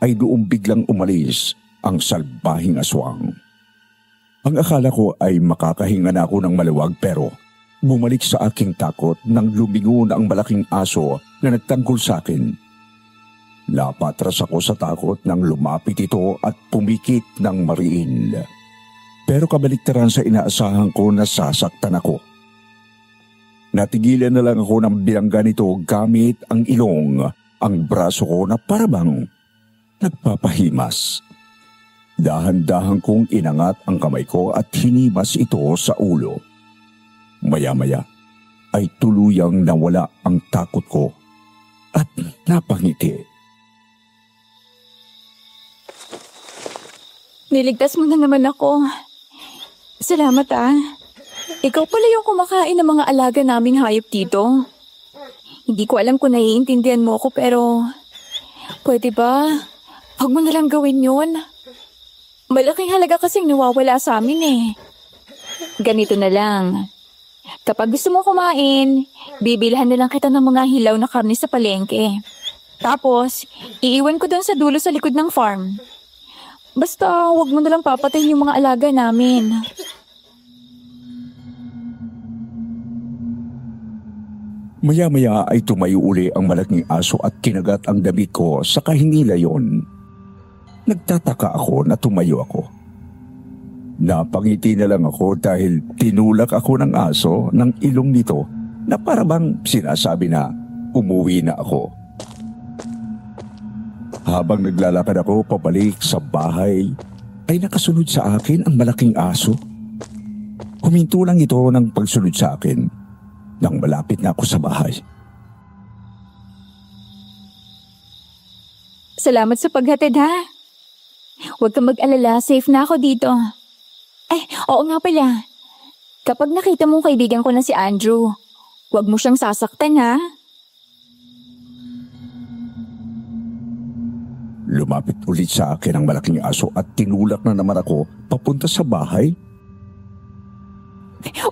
ay doon biglang umalis ang salbahing aswang. Ang akala ko ay makakahinga na ako ng maluwag pero bumalik sa aking takot nang lumingon ang malaking aso na nagtanggol sa akin. Napatras ako sa takot nang lumapit ito at pumikit ng mariin. Pero kabaliktaran sa inaasahan ko na sasaktan ako. Natigilan na lang ako ng bilangga nito gamit ang ilong, ang braso ko na parabang nagpapahimas. Dahan-dahan kong inangat ang kamay ko at hinimas ito sa ulo. Maya-maya ay tuluyang nawala ang takot ko at napangiti. Niligtas mo na naman ako. Salamat Ikaw pala yung kumakain ng mga alaga naming hayop dito. Hindi ko alam kung naiintindihan mo ako pero pwede ba? Huwag mo nalang gawin yun. Malaking halaga kasing nawawala sa amin Ganito na lang. Kapag gusto mo kumain, bibilhan na lang kita ng mga hilaw na karne sa palengke. Tapos, iiwan ko doon sa dulo sa likod ng farm. Basta, huwag mo nalang papatayin yung mga alaga namin. Maya-maya ay tumayo uli ang malaking aso at kinagat ang damit ko sa kahinila yon. Nagtataka ako na tumayo ako. Napangiti na lang ako dahil tinulak ako ng aso ng ilong nito na parabang sinasabi na umuwi na ako. Habang naglalakad ako pabalik sa bahay, ay nakasunod sa akin ang malaking aso. Huminto lang ito ng pagsunod sa akin nang malapit na ako sa bahay. Salamat sa paghatid Huwag kang mag-alala, safe na ako dito. Oo nga pala. Kapag nakita mong kaibigan ko na si Andrew, huwag mo siyang sasaktan Lumapit ulit sa akin ang malaking aso at tinulak na naman ako papunta sa bahay.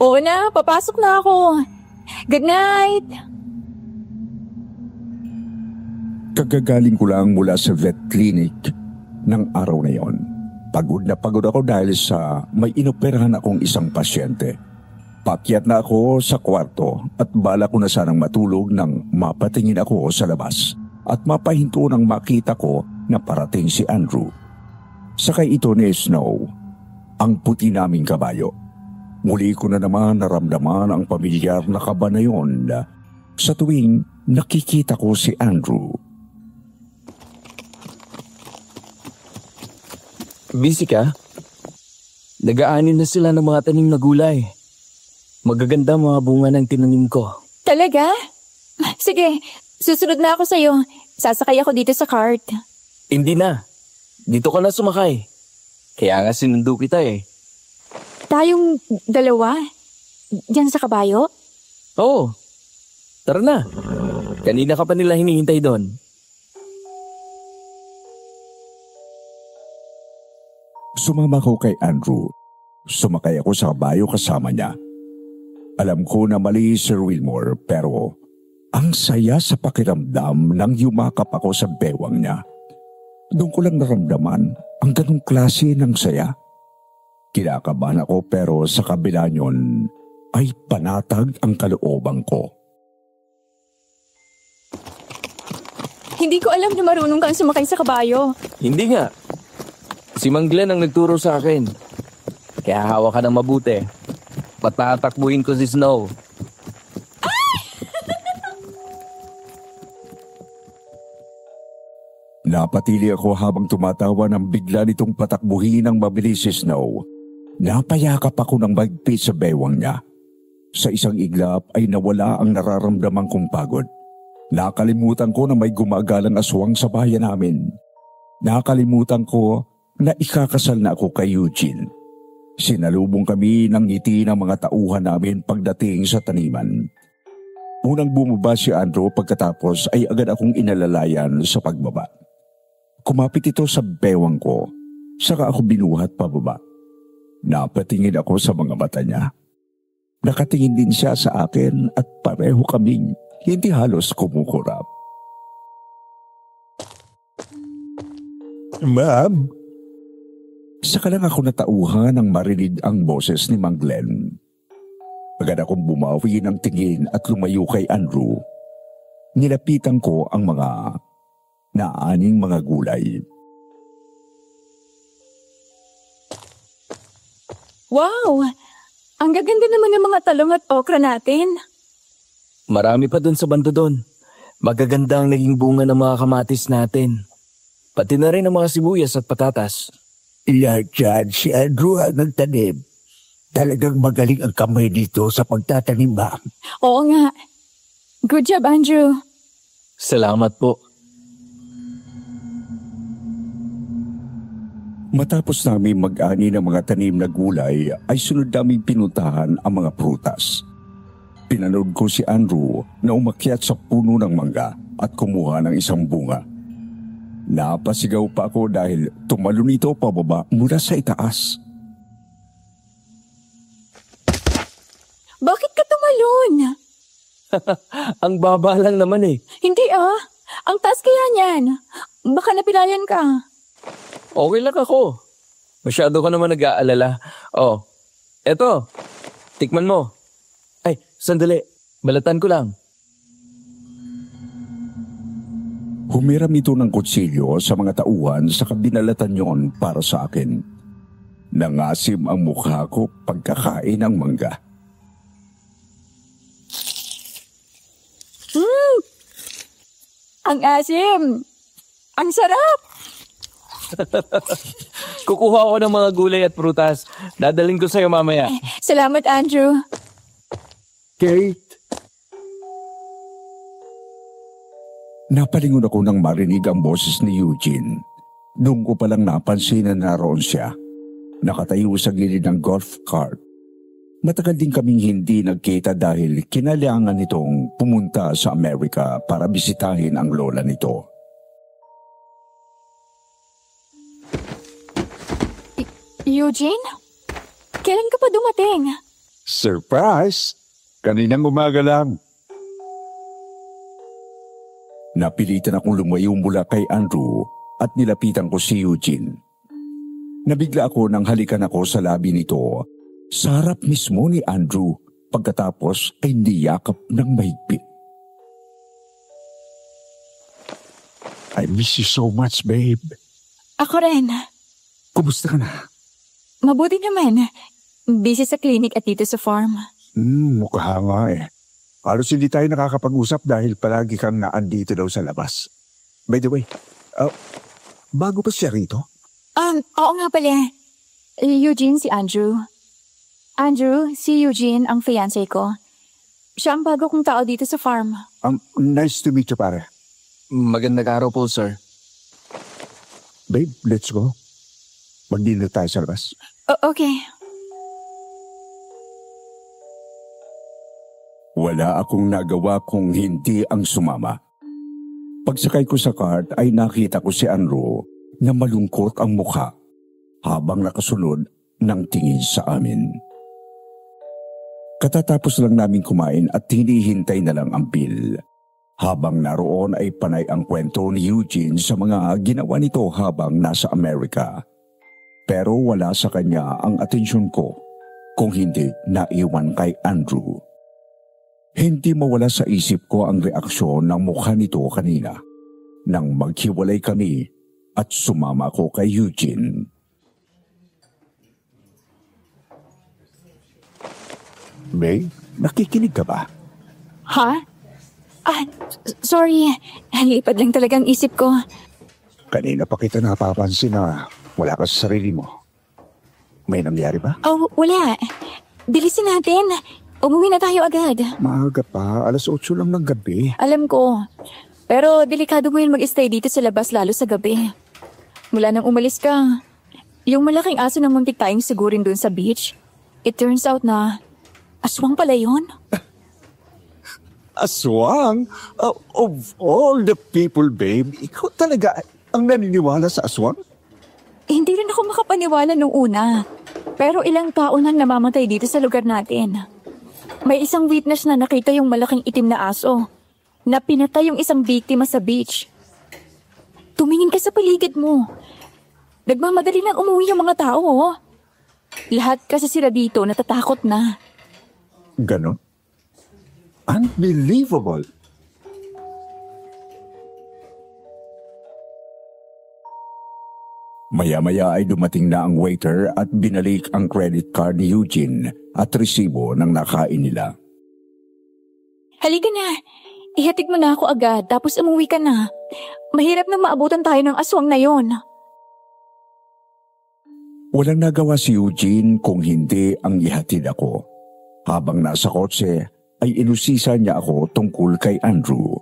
Oo na, papasok na ako. Good night! Kagagaling ko lang mula sa vet clinic ng araw na yon. Pagod na pagod ako dahil sa may inoperahan akong isang pasyente. Pakyat na ako sa kwarto at bala ko na sanang matulog nang mapatingin ako sa labas at mapahinto nang makita ko na parating si Andrew. Sakay ito ni Snow, ang puti naming kabayo. Muli ko na naman naramdaman ang pamilyar na kaba na yon sa tuwing nakikita ko si Andrew. Busy ka? Nag-aanin na sila ng mga tanim na gulay. Magaganda mga bunga ng tinanim ko. Talaga? Sige, susunod na ako sa'yo. Sasakay ako dito sa cart. Hindi na. Dito ka na sumakay. Kaya nga sinundo kita Tayong dalawa? Diyan sa kabayo? Oo. Tara na. Kanina ka pa nila hinihintay doon. Sumama ko kay Andrew. Sumakay ako sa kabayo kasama niya. Alam ko na mali Sir Wilmore pero ang saya sa pakiramdam nang yumakap ako sa bewang niya. Doon ko lang naramdaman ang ganong klase ng saya. Kinakabahan ako pero sa kabila niyon ay panatag ang kalooban ko. Hindi ko alam na marunong kang sumakay sa kabayo. Hindi nga. Si Mang Glenn ang nagturo sa akin. Kaya hawak ka ng mabuti. Patatakbuhin ko si Snow. Napatili ako habang tumatawa nang bigla nitong patakbuhin ng mabilis si Snow. Napayakap ako ng magpit sa bewang niya. Sa isang iglap ay nawala ang nararamdaman kong pagod. Nakalimutan ko na may gumagalang aswang sa bayan namin. Nakalimutan ko na ikakasal na ako kay Eugene. Sinalubong kami ng ngiti ng mga tauhan namin pagdating sa taniman. Unang bumaba si Andrew pagkatapos ay agad akong inalalayan sa pagbaba. Kumapit ito sa bewang ko, saka ako binuhat pababa. Napatingin ako sa mga mata niya. Nakatingin din siya sa akin at pareho kaming hindi halos kumukurap. Ma'am, Saka lang ako natauhan nang marinig ang boses ni Mang Glenn. Agad akong bumawi ng tingin at lumayo kay Andrew. Nilapitan ko ang mga naaning mga gulay. Wow! Ang gaganda naman ng mga talong at okra natin. Marami pa dun sa banda dun. Magaganda ang naging bunga ng mga kamatis natin. Pati na rin ang mga sibuyas at patatas. Lahat dyan, si Andrew ang nagtanim. Talagang magaling ang kamay dito sa pagtatanim ba? Oo nga. Good job, Andrew. Salamat po. Matapos namin mag-ani ng mga tanim na gulay, ay sunod namin pinuntahan ang mga prutas. Pinanood ko si Andrew na umakyat sa puno ng mangga at kumuha ng isang bunga. Napasigaw pa ako dahil tumalon ito pababa mula sa itaas. Bakit ka tumalon? Ang baba lang naman eh. Hindi Ang taas kaya niyan. Baka napilayan ka. Okay lang ako. Masyado ka naman nag-aalala. Oh, eto. Tikman mo. Ay, sandali. Balatan ko lang. Humiram ito ng kutsilyo sa mga tauhan sa kabinalatan yon para sa akin. Nangasim ang mukha ko pagkakain ng mangga. Ang asim! Ang sarap! Kukuha ko ng mga gulay at prutas. Dadaling ko sa'yo mamaya. Salamat, Andrew. Kate! Napalingon ako nang marinig ang boses ni Eugene. Doon ko palang napansin na naroon siya. Nakatayo sa gilid ng golf cart. Matagal din kaming hindi nagkita dahil kinailangan nitong pumunta sa Amerika para bisitahin ang lola nito. Eugene? Kailan ka pa dumating? Surprise! Kaninang umaga lang. Napilitan akong lumayo mula kay Andrew at nilapitan ko si Eugene. Nabigla ako nang halikan ako sa labi nito sa harap mismo ni Andrew pagkatapos ay niyakap ng mahigpit. I miss you so much, babe. Ako rin. Kumusta ka na? Mabuti naman. Busy sa clinic at dito sa farm. Mukha nga eh. Halos hindi tayo nakakapag-usap dahil palagi kang naandito daw sa labas. By the way, bago pa siya rito? Oo nga pala. Eugene, si Andrew. Andrew, si Eugene ang fiancé ko. Siya ang bago kong tao dito sa farm. Nice to meet you, pare. Magandang araw po, sir. Babe, let's go. Mag-dinner tayo sa labas. Okay. Wala akong nagawa kung hindi ang sumama. Pagsakay ko sa cart ay nakita ko si Andrew na malungkot ang mukha habang nakasunod ng tingin sa amin. Katatapos lang namin kumain at hinihintay na lang ang bill. Habang naroon ay panay ang kwento ni Eugene sa mga ginawa nito habang nasa Amerika. Pero wala sa kanya ang atensyon ko kung hindi naiwan kay Andrew. Hindi mawala sa isip ko ang reaksyon ng mukha nito kanina nang maghiwalay kami at sumama ko kay Eugene. Babe, nakikinig ka ba? Ha? Sorry. Halipad lang talagang isip ko. Kanina pa kita napapansin na wala ka sa sarili mo. May nangyari ba? Oh, wala. Bilisin natin. Umuwi na tayo agad. Maaga pa, 8:00 lang ng gabi. Alam ko. Pero delikado mo yun mag-stay dito sa labas lalo sa gabi. Mula nang umalis ka, yung malaking aso ng muntik tayong sigurin dun sa beach, it turns out na aswang pala yun. Aswang? Of all the people, babe, ikaw talaga ang naniniwala sa aswang? Hindi rin ako makapaniwala nung una. Pero ilang taon nang namamatay dito sa lugar natin. May isang witness na nakita yung malaking itim na aso na pinatay yung isang biktima sa beach. Tumingin ka sa paligid mo. Nagmamadali ng umuwi yung mga tao, oh. Lahat kasi sila dito natatakot na. Ganon? Unbelievable! Maya-maya ay dumating na ang waiter at binalik ang credit card ni Eugene at resibo ng nakain nila. Halika na. Ihatid mo na ako agad tapos umuwi ka na. Mahirap na maabutan tayo ng aswang na yon. Walang nagawa si Eugene kung hindi ang ihatid ako. Habang nasa kotse ay inusisa niya ako tungkol kay Andrew.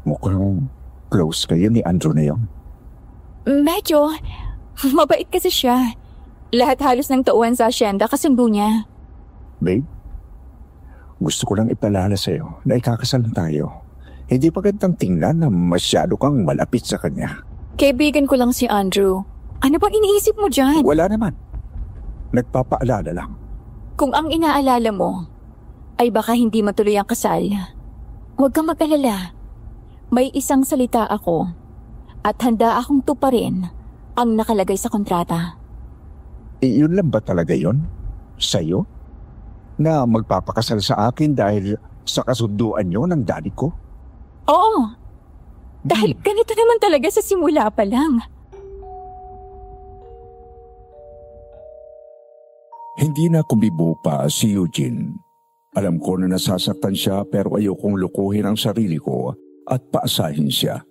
Mukhang close kayo ni Andrew na yun. Medyo. Mabait kasi siya. Lahat halos ng tauhan sa asyenda kasundo niya. Babe, gusto ko lang ipalala sa'yo na ikakasal na tayo. Hindi pa gandang tingnan na masyado kang malapit sa kanya. Kaibigan ko lang si Andrew. Ano bang iniisip mo dyan? Wala naman. Nagpapaalala lang. Kung ang inaalala mo ay baka hindi matuloy ang kasal, huwag kang mag-alala. May isang salita ako at handa akong tuparin ang nakalagay sa kontrata. Yun lang ba talaga yun? Sa'yo? Na magpapakasal sa akin dahil sa kasunduan nyo ng daddy ko? Oo. Dahil ganito naman talaga sa simula pa lang. Hindi na kumibo pa si Eugene. Alam ko na nasasaktan siya pero ayokong lukuhin ang sarili ko at paasahin siya.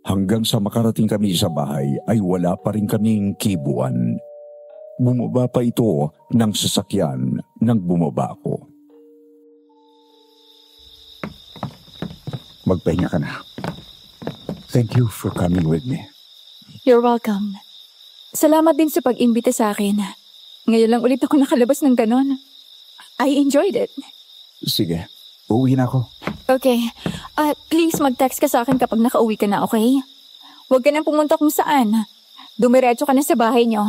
Hanggang sa makarating kami sa bahay ay wala pa rin kaming kibuan. Bumaba pa ito ng sasakyan nang bumaba ako. Magpahinga ka na. Thank you for coming with me. You're welcome. Salamat din sa pag-imbita sa akin. Ngayon lang ulit ako nakalabas ng ganon. I enjoyed it. Sige, uuwi na ako. Okay. Please mag-text ka sa akin kapag nakauwi ka na, okay? Huwag ka nang pumunta kung saan. Dumiretso ka na sa bahay niyo.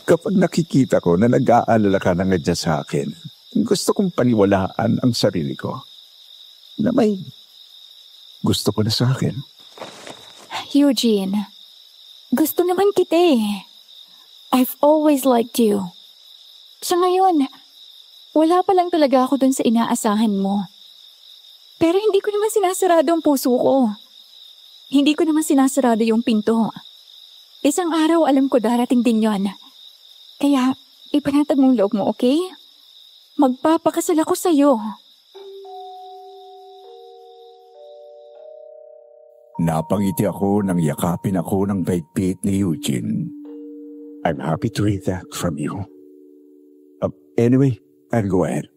Kapag nakikita ko na nag-aalala ka na nga dyan sa akin, gusto kong paniwalaan ang sarili ko na may gusto ko na sa akin. Eugene, gusto naman kita eh. I've always liked you. Sa ngayon, wala pa lang talaga ako dun sa inaasahan mo. Pero hindi ko naman sinasarado ang puso ko. Hindi ko naman sinasarado yung pinto. Isang araw alam ko darating din yon. Kaya, ipanatag mong loob mo, okay? Magpapakasal ako sa'yo. Napangiti ako nang yakapin ako ng baitbit ni Eugene. I'm happy to read that from you. Anyway, I'll go ahead.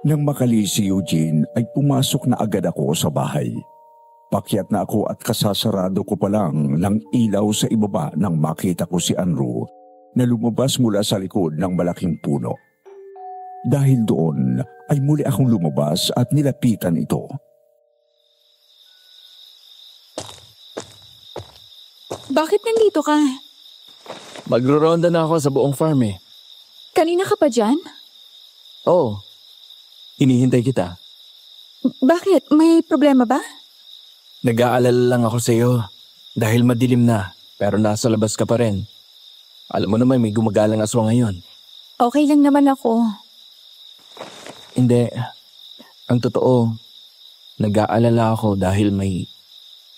Nang makali si Eugene ay pumasok na agad ako sa bahay. Pakyat na ako at kasasarado ko pa lang ng ilaw sa ibaba nang makita ko si Andrew na lumabas mula sa likod ng malaking puno. Dahil doon ay muli akong lumabas at nilapitan ito. Bakit nandito ka? Magro-ronda na ako sa buong farm eh. Kanina ka pa dyan? Oo. Hinihintay kita. Bakit? May problema ba? Nag-aalala lang ako sa iyo dahil madilim na pero nasa labas ka pa rin. Alam mo naman may gumagalang aswang ngayon. Okay lang naman ako. Hindi. Ang totoo, nag-aalala ako dahil may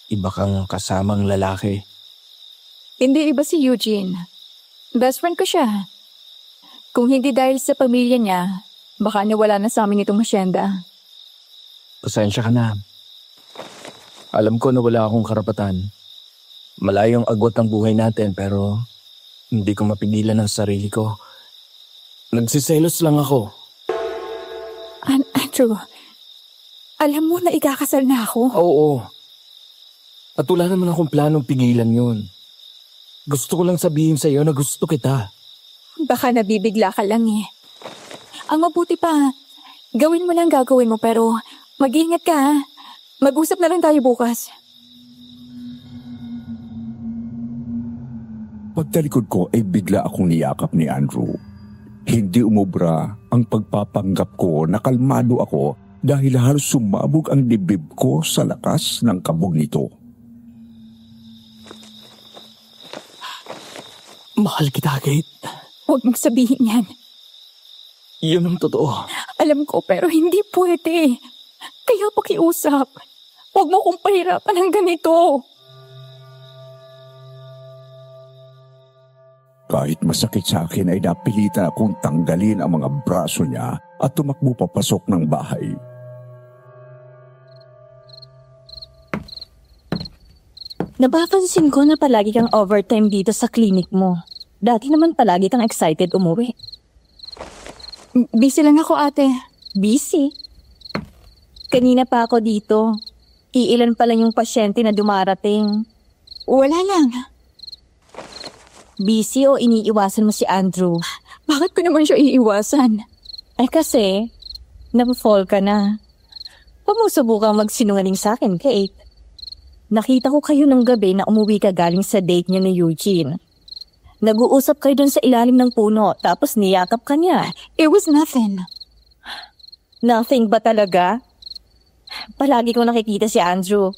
iba kang kasamang lalaki. Hindi iba si Eugene. Best friend ko siya. Kung hindi dahil sa pamilya niya, baka nawala na sa amin itong asyenda. Pasensya ka na. Alam ko na wala akong karapatan. Malayong agwat ang buhay natin pero hindi ko mapigilan ang sarili ko. Nagsiselos lang ako. Andrew, alam mo na ikakasal na ako? Oo. At wala naman akong planong pigilan yun. Gusto ko lang sabihin sa iyo na gusto kita. Baka nabibigla ka lang eh. Ang mabuti pa, gawin mo lang gagawin mo pero mag-ingat ka ha. Mag-usap na lang tayo bukas. Pagtalikod ko ay bigla akong niyakap ni Andrew. Hindi umubra ang pagpapanggap ko na kalmado ako dahil halos sumabog ang dibdib ko sa lakas ng kabog nito. Mahal kita, Kate. Huwag mong sabihin yan. Yun ang totoo. Alam ko pero hindi pwede. Kaya pakiusap. Huwag mo kong pahirapan ng ganito. Kahit masakit sa akin ay napilitan akong tanggalin ang mga braso niya at tumakbo papasok ng bahay. Napapansin ko na palagi kang overtime dito sa clinic mo. Dati naman palagi kang excited umuwi. Busy lang ako, ate. Busy? Kanina pa ako dito. Iilan pa lang yung pasyente na dumarating. Wala lang. Busy o iniiwasan mo si Andrew? Bakit ko naman siya iiwasan? Ay kasi, napafall ka na. Huwag mo subukang magsinungaling sa akin, Kate. Nakita ko kayo ng gabi na umuwi ka galing sa date niya ni Eugene. Nag-uusap kayo dun sa ilalim ng puno, tapos niyakap ka niya. It was nothing. Nothing ba talaga? Palagi kong nakikita si Andrew.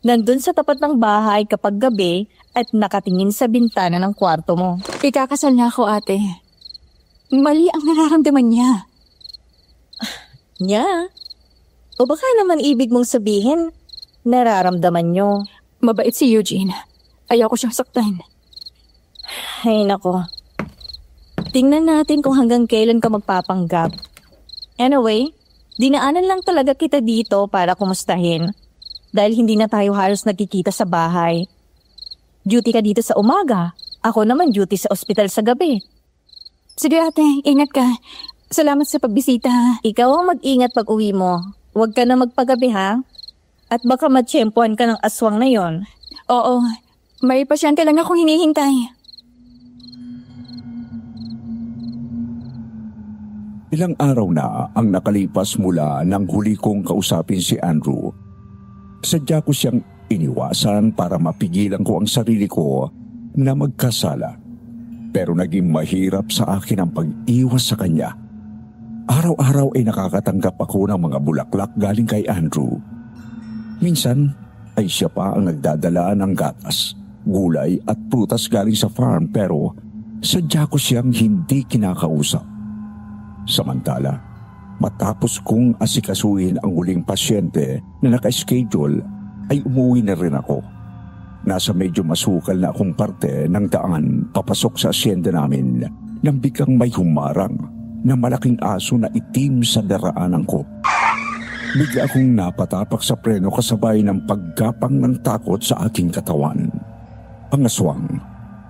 Nandun sa tapat ng bahay kapag gabi at nakatingin sa bintana ng kwarto mo. Ikakasal niya ako, ate. Mali ang nararamdaman niya. Niya? O baka naman ibig mong sabihin, nararamdaman nyo. Mabait si Eugene. Ayaw ko siyang saktan. Ay nako. Tingnan natin kung hanggang kailan ka magpapanggap. Anyway, dinaanan lang talaga kita dito para kumustahin. Dahil hindi na tayo halos nagkikita sa bahay. Duty ka dito sa umaga. Ako naman duty sa ospital sa gabi. Sige ate, ingat ka. Salamat sa pagbisita. Ikaw ang mag-ingat pag uwi mo. Huwag ka na magpagabi ha. At baka matsyempohan ka ng aswang na yon. Oo, may pasyente lang akong hinihintay. Ilang araw na ang nakalipas mula nang huli kong kausapin si Andrew. Sadya ko siyang iniwasan para mapigilan ko ang sarili ko na magkasala. Pero naging mahirap sa akin ang pag-iwas sa kanya. Araw-araw ay nakakatanggap ako ng mga bulaklak galing kay Andrew. Minsan ay siya pa ang nagdadala ng gatas, gulay at prutas galing sa farm pero sadya ko siyang hindi kinakausap. Samantala, matapos kong asikasuhin ang huling pasyente na naka-schedule, ay umuwi na rin ako. Nasa medyo masukal na akong parte ng daan papasok sa asyenda namin nang biglang may humarang na malaking aso na itim sa daraanan ko. Bigla akong napatapak sa preno kasabay ng paggapang ng takot sa aking katawan. Ang aswang,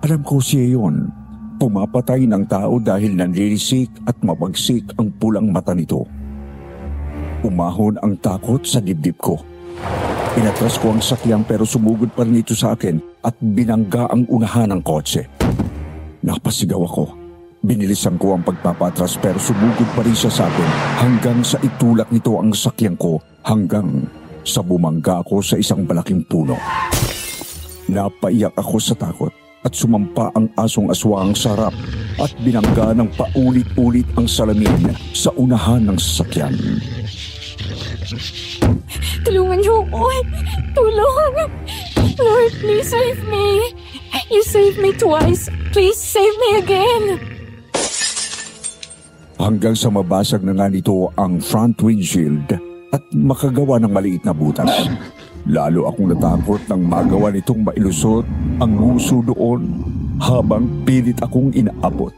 alam ko siya yun. Pumapatay ng tao dahil nanlilisik at mabagsik ang pulang mata nito. Umahon ang takot sa dibdib ko. Inatras ko ang sakyan pero sumugod pa rin ito sa akin at binangga ang unahan ng kotse. Napasigaw ako. Binilisan ko ang pagpapatras pero sumugod pa rin siya sa akin hanggang sa itulak nito ang sakyan ko hanggang sa bumangga ako sa isang malaking puno. Napaiyak ako sa takot at sumampa ang asong aswang sa harap at binangga ng paulit-ulit ang salamin sa unahan ng sasakyan. Tulungan niyo ako. Tulong. Lord, please save me. You saved me twice. Please save me again. Hanggang sa mabasag na nga nito ang front windshield at makagawa ng maliit na butas. Lalo akong natakot nang magawa nitong mailusot ang nguso doon habang pilit akong inaabot.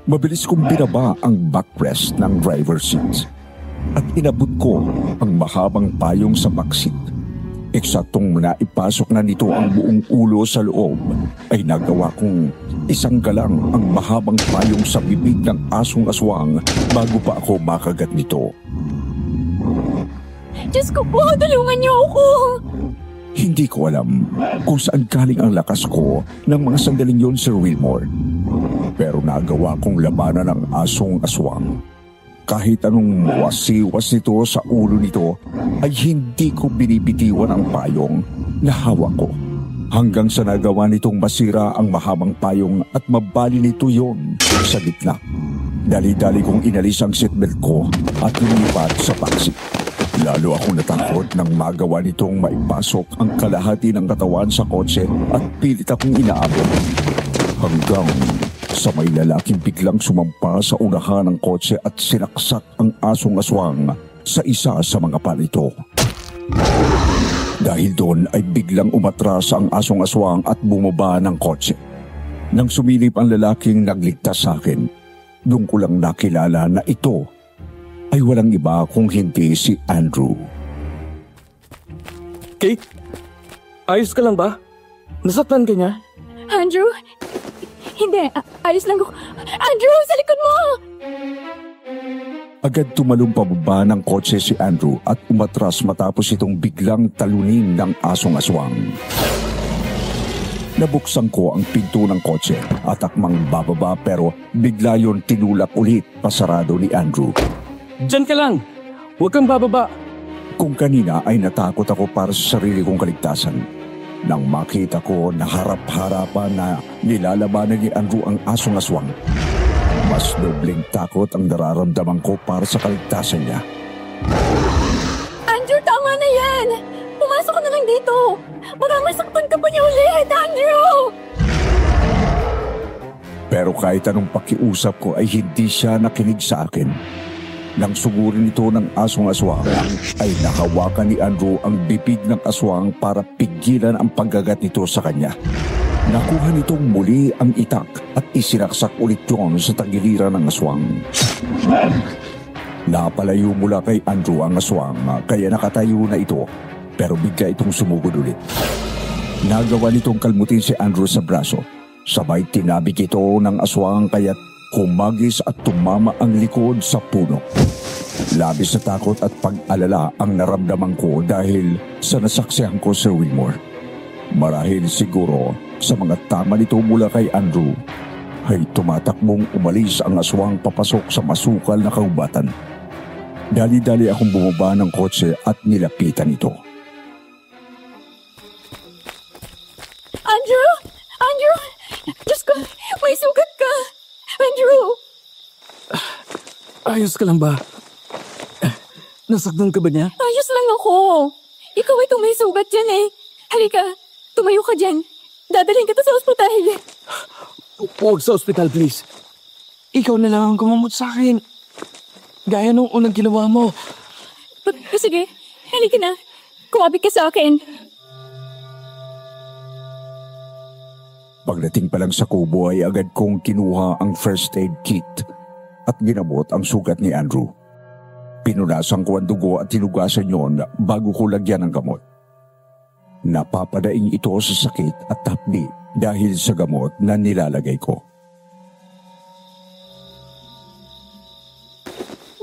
Mabilis kong binaba ang backrest ng driver's seat at inabot ko ang mahabang payong sa backseat. Eksaktong naipasok na nito ang buong ulo sa loob ay nagawa kong isang galang ang mahabang payong sa bibig ng asong aswang bago pa ako makagat nito. Diyos ko po, tulungan niyo ako! Hindi ko alam kung saan galing ang lakas ko ng mga sandaling yon, Sir Wilmore. Pero nagawa kong labanan ang asong aswang. Kahit anong wasiwas nito sa ulo nito, ay hindi ko binibitiwan ang payong na hawak ko. Hanggang sa nagawa nitong masira ang mahabang payong at mabali nito yon sa gitna. Dali-dali kong inalis ang seatbelt ko at lumipat sa taxi. Lalo akong natakot nang magawa nitong maipasok ang kalahati ng katawan sa kotse at pilit akong inaabot. Hanggang sa may lalaking biglang sumampa sa unahan ng kotse at sinaksak ang asong aswang sa isa sa mga palito. Dahil doon ay biglang umatras ang asong aswang at bumaba ng kotse. Nang sumilip ang lalaking nagligtas sa akin, doon ko lang nakilala na ito ay walang iba kung hindi si Andrew. Kate? Ayos ka lang ba? Nasaktan ka niya? Andrew? Hindi, ayos lang ako. Andrew, sa likod mo! Agad tumalong pababa ng kotse si Andrew at umatras matapos itong biglang talunin ng asong aswang. Nabuksan ko ang pinto ng kotse at akmang bababa pero bigla yon tinulak ulit pasarado ni Andrew. Diyan ka lang! Huwag kang bababa! Kung kanina ay natakot ako para sa sarili kong kaligtasan. Nang makita ko na harap-harapan na nilalabanan ni Andrew ang asong aswang, mas dobleng takot ang nararamdaman ko para sa kaligtasan niya. Andrew, tama na yan! Pumasok ka na lang dito! Baka masaktan ka pa niya ulit, Andrew! Pero kahit anong pakiusap ko ay hindi siya nakinig sa akin. Nang sugurin ito ng asong aswang, ay nakawakan ni Andrew ang bibig ng aswang para pigilan ang paggagat nito sa kanya. Nakuha nitong muli ang itak at isinaksak ulit yun sa tagiliran ng aswang. Napalayo mula kay Andrew ang aswang kaya nakatayo na ito pero bigla itong sumugod ulit. Nagawa nitong kalmutin si Andrew sa braso. Sabay tinabig ito ng aswang kaya't humagis at tumama ang likod sa puno. Labis na takot at pag-alala ang naramdaman ko dahil sa nasaksihan ko, Sir Wilmore. Marahil siguro sa mga tama nito mula kay Andrew ay tumatakbong umalis ang aswang papasok sa masukal na kaubatan. Dali-dali akong bumaba ng kotse at nilapitan ito. Andrew! Andrew! Diyos ko, may sugat ka! Andrew! Ayos ka lang ba? Nasaktan ka ba niya? Ayos lang ako. Ikaw itong may sugat dyan eh. Halika, tumayo ka dyan. Dadalhin kita sa ospital. Huwag sa ospital, please. Ikaw na lang ang kumamot sa akin. Gaya nung unang ginawa mo. Sige, halika na. Kumapit ka sa akin. Pagdating pa lang sa kubo ay agad kong kinuha ang first aid kit at ginamot ang sugat ni Andrew. Pinunasan ko ang dugo at tinugasan yon bago ko lagyan ng gamot. Napapadaing ito sa sakit at hapdi dahil sa gamot na nilalagay ko.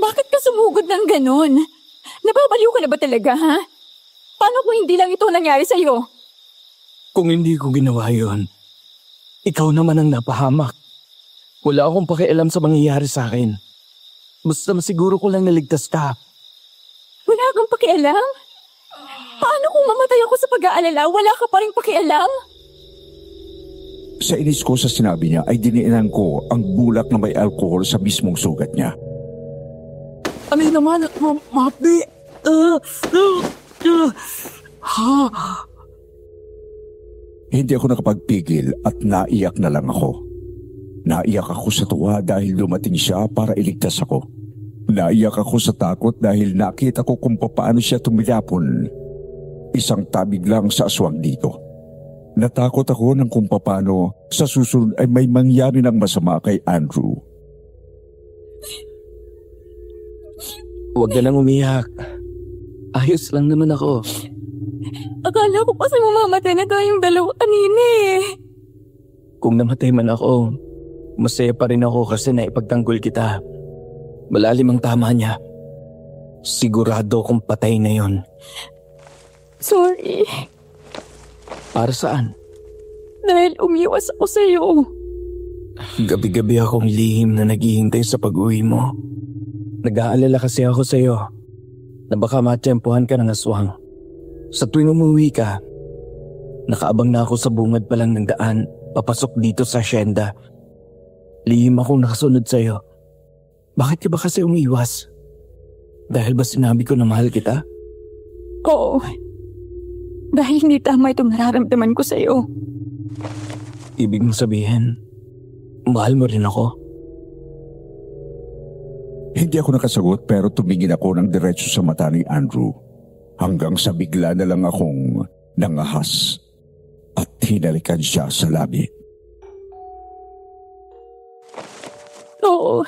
Bakit ka sumugod ng ganon? Nababaliw ka na ba talaga, ha? Paano kung hindi lang ito nangyari sa'yo? Kung hindi ko ginawa yon, ikaw naman ang napahamak. Wala akong pakialam sa mangyayari sa akin. Basta masiguro ko lang naligtas ka. Wala kang pakialam? Paano kung mamatay ako sa pag-aalala, wala ka pa rin pakialam? Sa inis ko sa sinabi niya ay diniinan ko ang bulak na may alkohol sa mismong sugat niya. Ano yun naman? Mapi! Hindi ako nakapagpigil at naiyak na lang ako. Naiyak ako sa tuwa dahil dumating siya para iligtas ako. Naiyak ako sa takot dahil nakita ko kung paano siya tumilapon. Isang tabig lang sa aswang dito. Natakot ako ng kung paano sa susunod ay may mangyari ng masama kay Andrew. Huwag ka nang umiyak. Ayos lang naman ako. Akala ko kasi mamamatay na tayong dalawa kanina eh. Kung namatay man ako, masaya pa rin ako kasi naipagtanggol kita. Malalim ang tama niya. Sigurado kung patay na yon. Sorry. Para saan? Dahil umiwas ako sa'yo. Gabi-gabi akong lihim na naghihintay sa pag-uwi mo. Nag-aalala kasi ako sa'yo na baka matempuhan ka ng aswang. Sa tuwing umuwi ka, nakaabang na ako sa bungad pa lang ng daan papasok dito sa asyenda. Lihim akong nakasunod sa'yo. Bakit ka ba kasi umiwas? Dahil ba sinabi ko na mahal kita? Oo. Dahil hindi tama itong nararamdaman ko sa'yo. Ibig mong sabihin, mahal mo rin ako? Hindi ako nakasagot pero tumingin ako ng diretso sa mata ni Andrew hanggang sa bigla na lang akong nangahas at hinalikan siya sa labi. Oo.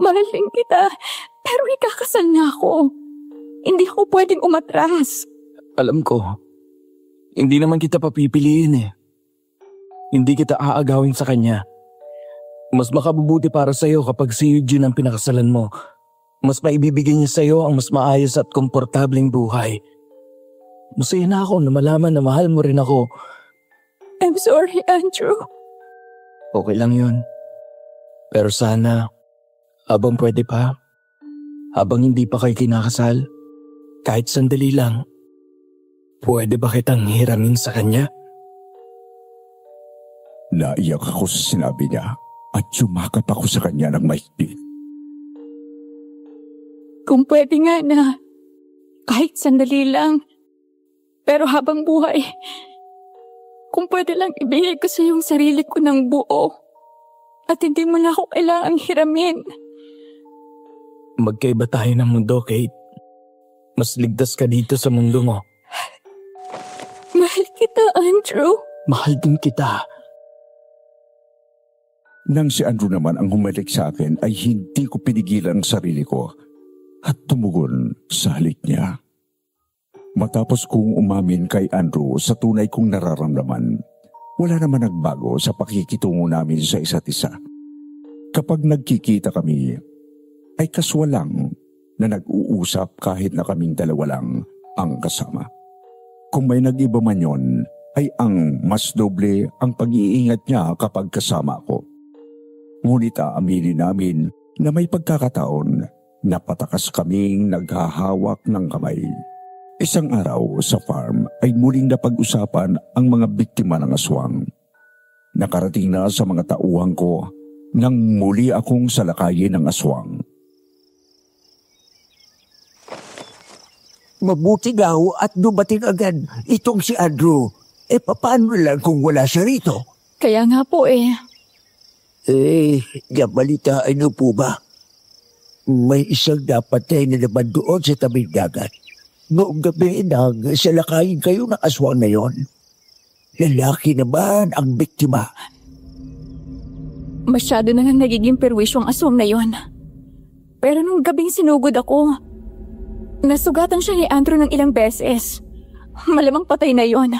Mahal din kita, pero ikakasal na ako. Hindi ako pwedeng umatras. Alam ko, hindi naman kita papipiliin eh. Hindi kita aagawin sa kanya. Mas makabubuti para sa'yo kapag si Eugene ang pinakasalan mo. Mas maibibigay niya sa'yo ang mas maayos at komportableng buhay. Masaya na ako na malaman na mahal mo rin ako. I'm sorry, Andrew. Okay lang yun. Pero sana, habang pwede pa, habang hindi pa kayo kinakasal, kahit sandali lang, pwede ba kitang hiramin sa kanya? Naiyak ako sa sinabi niya at yumakap ako sa kanya ng mahigpit. Kung pwede nga na, kahit sandali lang, pero habang buhay, kung pwede lang ibigay ko sa yung sarili ko ng buo at hindi mo na ako kailangang hiramin. Magkaiba tayo ng mundo, Kate. Mas ligtas ka dito sa mundo mo. Mahal kita, Andrew. Mahal din kita. Nang si Andrew naman ang humalik sa akin ay hindi ko pinigilan ang sarili ko at tumugon sa halik niya. Matapos kong umamin kay Andrew sa tunay kong nararamdaman, wala naman nagbago sa pakikitungo namin sa isa't isa. Kapag nagkikita kami, ay kaswal lang na nag-uusap kahit na kaming dalawa lang ang kasama. Kung may nag-iba man yon, ay ang mas doble ang pag-iingat niya kapag kasama ako. Ngunit aaminin namin na may pagkakataon na patakas kaming naghahawak ng kamay. Isang araw sa farm ay muling napag-usapan ang mga biktima ng aswang. Nakarating na sa mga tauhan ko nang muli akong salakayin ng aswang. Mabuti daw at dumating agad itong si Andrew. Paano lang kung wala siya rito? Kaya nga po Nabalitaan niyo po ba? May isang napatay na naman doon sa tabing dagat. Noong gabi salakayin kayo ng aswang na yon. Lalaki naman ang biktima. Masyado na nga nagiging perwisyo ang aswang na yon. Pero nung gabing sinugod ako, nasugatan siya ni Andrew ng ilang beses. Malamang patay na yon.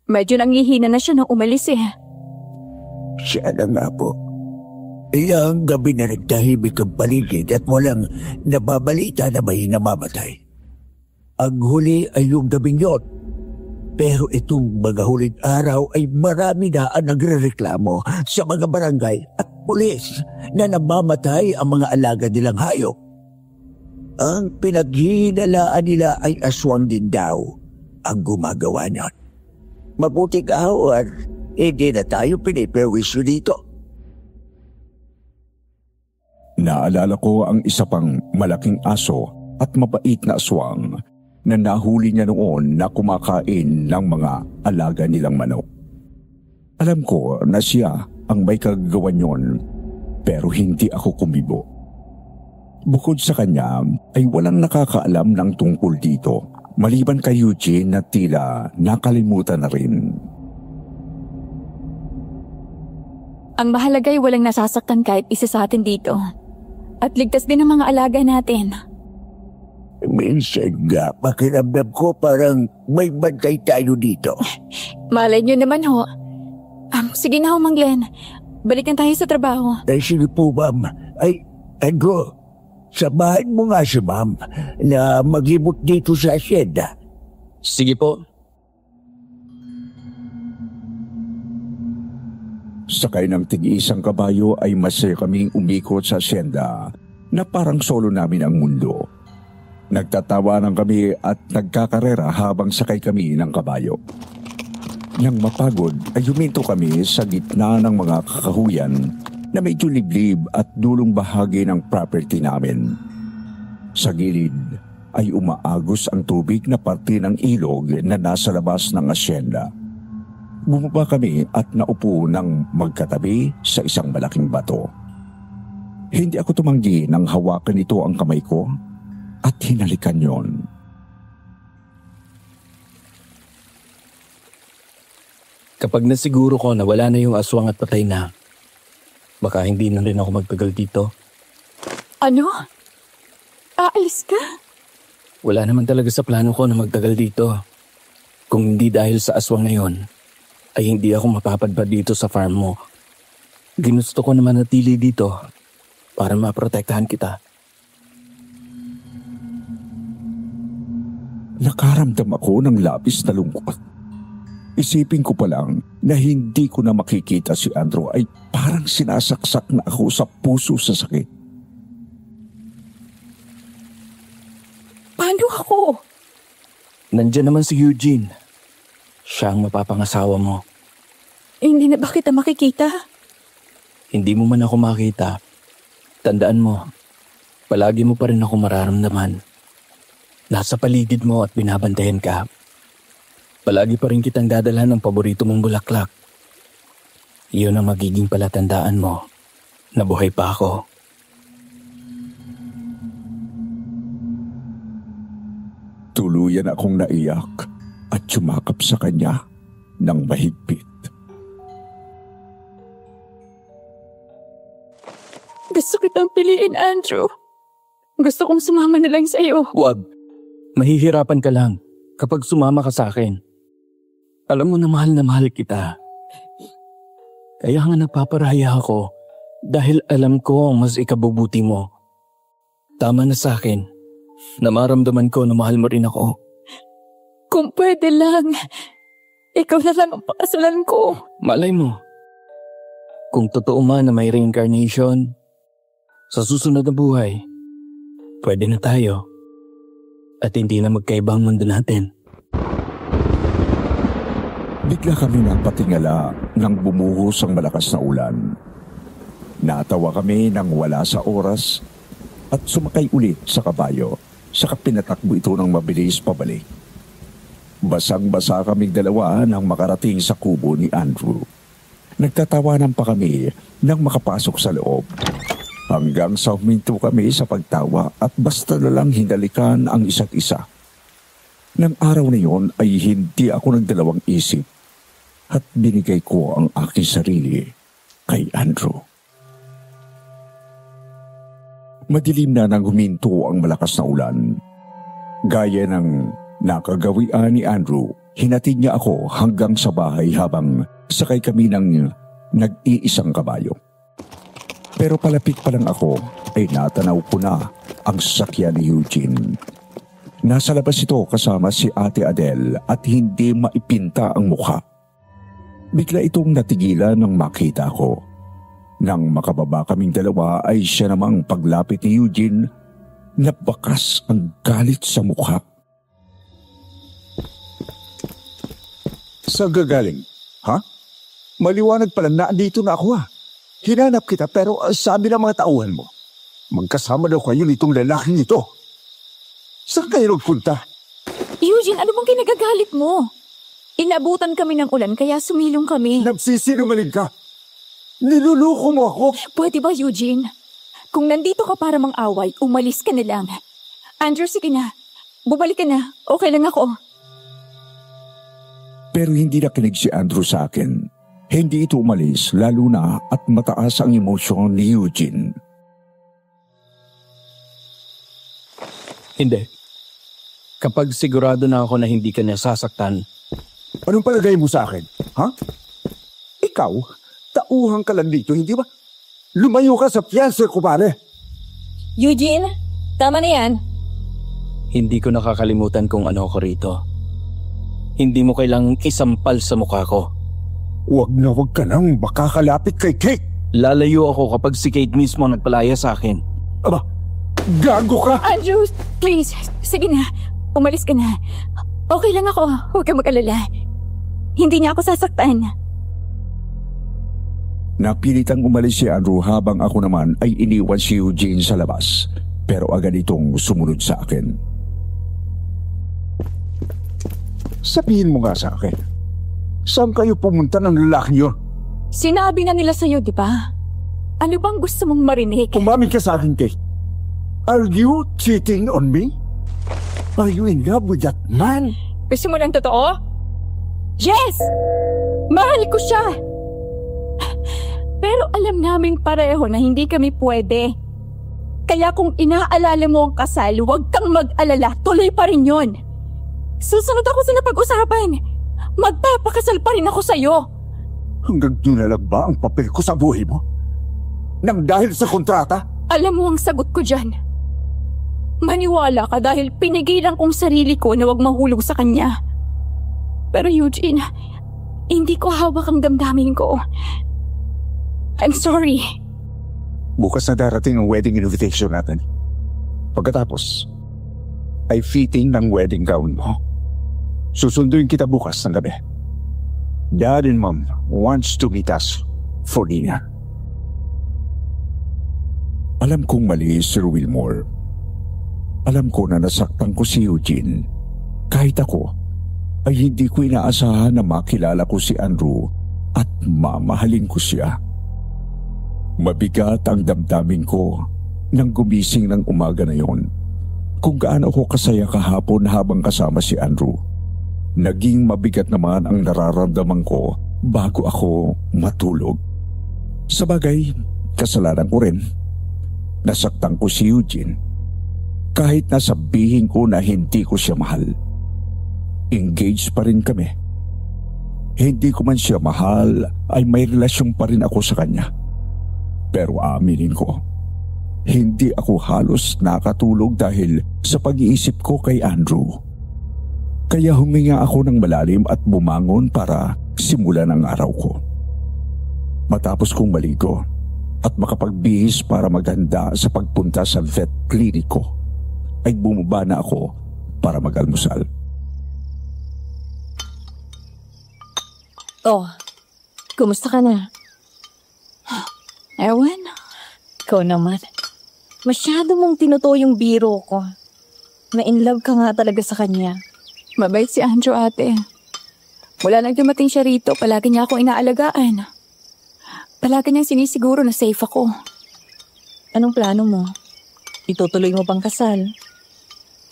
Medyo nangihina na siya nang umalis Siya na nga po. Ang gabi na nagtahimik ang paligid at walang nababalita na may namamatay. Ang huli ay yung gabing yun. Pero itong mga huling araw ay marami na ang nagrereklamo sa mga barangay at pulis na namamatay ang mga alaga nilang hayop. Ang pinaghihinalaan nila ay aswang din daw ang gumagawa niyan. Mabuti kawan, hindi na tayo piniperwisyo dito. Naalala ko ang isa pang malaking aso at mabait na aswang na nahuli niya noon na kumakain ng mga alaga nilang manok. Alam ko na siya ang may kagagawan yon, pero hindi ako kumibo. Bukod sa kanya ay walang nakakaalam ng tungkol dito, maliban kay Eugene na tila nakalimutan na rin. Ang mahalaga ay walang nasasaktan kahit isa sa atin dito. At ligtas din ang mga alaga natin. Minsan nga, pakiramdam ko parang may bantay tayo dito. Malay nyo naman ho. Sige na ho, Mang Glenn. Balik na tayo sa trabaho. Sige po, ma'am. Andrew, samahan mo nga si ma'am na maghimot dito sa asyenda. Sige po. Sakay ng tig-isang kabayo ay masaya kaming umikot sa asyenda na parang solo namin ang mundo. Nagtatawanan kami at nagkakarera habang sakay kami ng kabayo. Nang mapagod ay huminto kami sa gitna ng mga kakahuyan na medyo liblib at dulong bahagi ng property namin. Sa gilid ay umaagos ang tubig na parte ng ilog na nasa labas ng asyenda. Bumaba kami at naupo ng magkatabi sa isang malaking bato. Hindi ako tumanggi nang hawakan ito ang kamay ko at hinalikan yon. Kapag nasiguro ko na wala na yung aswang at patay na, baka hindi na rin ako magtagal dito. Ano? Aalis ka? Wala naman talaga sa plano ko na magtagal dito. Kung hindi dahil sa aswang na yon, ay hindi ako mapapadpad dito sa farm mo. Ginusto ko na manatili dito para maprotektahan kita. Nakaramdam ako ng labis na lungkot. Isipin ko pa lang na hindi ko na makikita si Andrew ay parang sinasaksak na ako sa puso sa sakit. Paano ako? Nandiyan naman si Eugene. Siya ang mapapangasawa mo. Hindi na ba kita makikita? Hindi mo man ako makita. Tandaan mo, palagi mo pa rin ako mararamdaman. Nasa paligid mo at binabantayan ka. Palagi pa rin kitang dadalhan ng paborito mong bulaklak. Iyon ang magiging palatandaan mo na buhay pa ako. Tuluyan akong naiyak at sumakap sa kanya ng mahigpit. Gusto kitang piliin, Andrew. Gusto kong sumama na lang sa'yo. Huwag. Mahihirapan ka lang kapag sumama ka sa akin. Alam mo na mahal kita. Kaya nga nagpaparaya ako dahil alam ko ang mas ikabubuti mo. Tama na sa akin na maramdaman ko na mahal mo rin ako. Kung pwede lang, ikaw na lang ang pakasalan ko. Malay mo, kung totoo man na may reincarnation, sa susunod na buhay, pwede na tayo at hindi na magkaibang mundo natin. Bigla kami napatingala nang bumuhos ang malakas na ulan. Natawa kami nang wala sa oras at sumakay ulit sa kabayo, saka pinatakbo ito ng mabilis pabalik. Basang-basa kaming dalawa nang makarating sa kubo ni Andrew. Nagtatawanan pa kami nang makapasok sa loob. Hanggang sa huminto kami sa pagtawa at basta na lang hinalikan ang isa't isa. Nang araw na yon ay hindi ako nagdalawang isip at binigay ko ang aking sarili kay Andrew. Madilim na nang huminto ang malakas na ulan. Gaya ng nakagawian ni Andrew, hinatid niya ako hanggang sa bahay habang sakay kami ng nag-iisang kabayo. Pero palapit pa lang ako ay natanaw ko na ang sasakyan ni Eugene. Nasa labas ito kasama si Ate Adele at hindi maipinta ang mukha. Bigla itong natigilan nang makita ko. Nang makababa kaming dalawa ay siya namang paglapit ni Eugene, nabakas ang galit sa mukha. Saan gagaling? Ha? Maliwanag pala na andito na ako ha. Hinanap kita pero sabi ng mga tauhan mo, magkasama daw kayo nitong lalaking ito. Saan kayo nagpunta? Eugene, ano bang kinagagalit mo? Inabutan kami ng ulan kaya sumilong kami. Nagsisinungaling ka. Niluluko mo ako. Pwede ba, Eugene? Kung nandito ka para mang-away, umalis ka na lang. Andrew, sige na. Bubalik ka na. Okay lang ako. Pero hindi nakinig si Andrew sa akin. Hindi ito umalis, lalo na at mataas ang emosyon ni Eugene. Hindi. Kapag sigurado na ako na hindi ka niya sasaktan. Anong palagay mo sa akin? Ha? Ikaw, tauhan ka lang dito, hindi ba? Lumayo ka sa fiancé ko, pare. Eugene, tama na yan. Hindi ko nakakalimutan kung ano ako rito. Hindi mo kailangang isampal sa mukha ko. Huwag ka nang makakalapit kay Kate. Lalayo ako kapag si Kate mismo nagpalaya sa akin. Aba, gago ka! Andrew, please. Sige na. Umalis ka na. Okay lang ako. Huwag kang mag-alala. Hindi niya ako sasaktan. Napilitang umalis si Andrew habang ako naman ay iniwan si Eugene sa labas. pero agad itong sumunod sa akin. Sabihin mo nga sa akin, saan kayo pumunta ng lalaki yun? Sinabi na nila sa'yo, di ba? Ano bang gusto mong marinig? Umamin ka sa akin, Kate. Are you cheating on me? Are you in love with that man? Gusto mo ng totoo? Yes! Mahal ko siya! Pero alam naming pareho na hindi kami pwede. Kaya kung inaalala mo ang kasal, huwag kang mag-alala, tuloy pa rin yun. Susunod ako sa napag-usapan. Magpapakasal pa rin ako sa'yo. Hanggang doon na lang ba ang papel ko sa buhay mo? Nang dahil sa kontrata? Alam mo ang sagot ko dyan. Maniwala ka dahil pinigilan kong sarili ko na huwag mahulog sa kanya. Pero Eugene, hindi ko hawak ang damdamin ko. I'm sorry. Bukas na darating ang wedding invitation natin. Pagkatapos, ay fitting ng wedding gown mo. Susunduin kita bukas ng gabi. Dad and Mom wants to meet us for dinner. Alam kong mali, Sir Wilmore. Alam ko na nasaktan ko si Eugene. Kahit ako, ay hindi ko inaasahan na makilala ko si Andrew at mamahalin ko siya. Mabigat ang damdamin ko nang gumising ng umaga na yon. Kung gaano ako kasaya kahapon habang kasama si Andrew. Naging mabigat naman ang nararamdaman ko bago ako matulog. Sabagay, kasalanan ko rin. Nasaktan ko si Eugene. Kahit nasabihin ko na hindi ko siya mahal. Engaged pa rin kami. Hindi ko man siya mahal ay may relasyon pa rin ako sa kanya. Pero aaminin ko, hindi ako halos nakatulog dahil sa pag-iisip ko kay Andrew. Kaya huminga ako ng malalim at bumangon para simulan ang araw ko. Matapos kong maligo at makapagbihis para maghanda sa pagpunta sa vet clinic ko, ay bumaba na ako para mag-almusal. Oh, kumusta ka na? Ewan. Ikaw naman. Masyado mong tinuto yung biro ko. Na-in love ka nga talaga sa kanya. Mabait si Andrew, ate. Wala nang dumating siya rito, palagi niya ako inaalagaan. Palagi niyang sinisiguro na safe ako. Anong plano mo? Itutuloy mo bang kasal?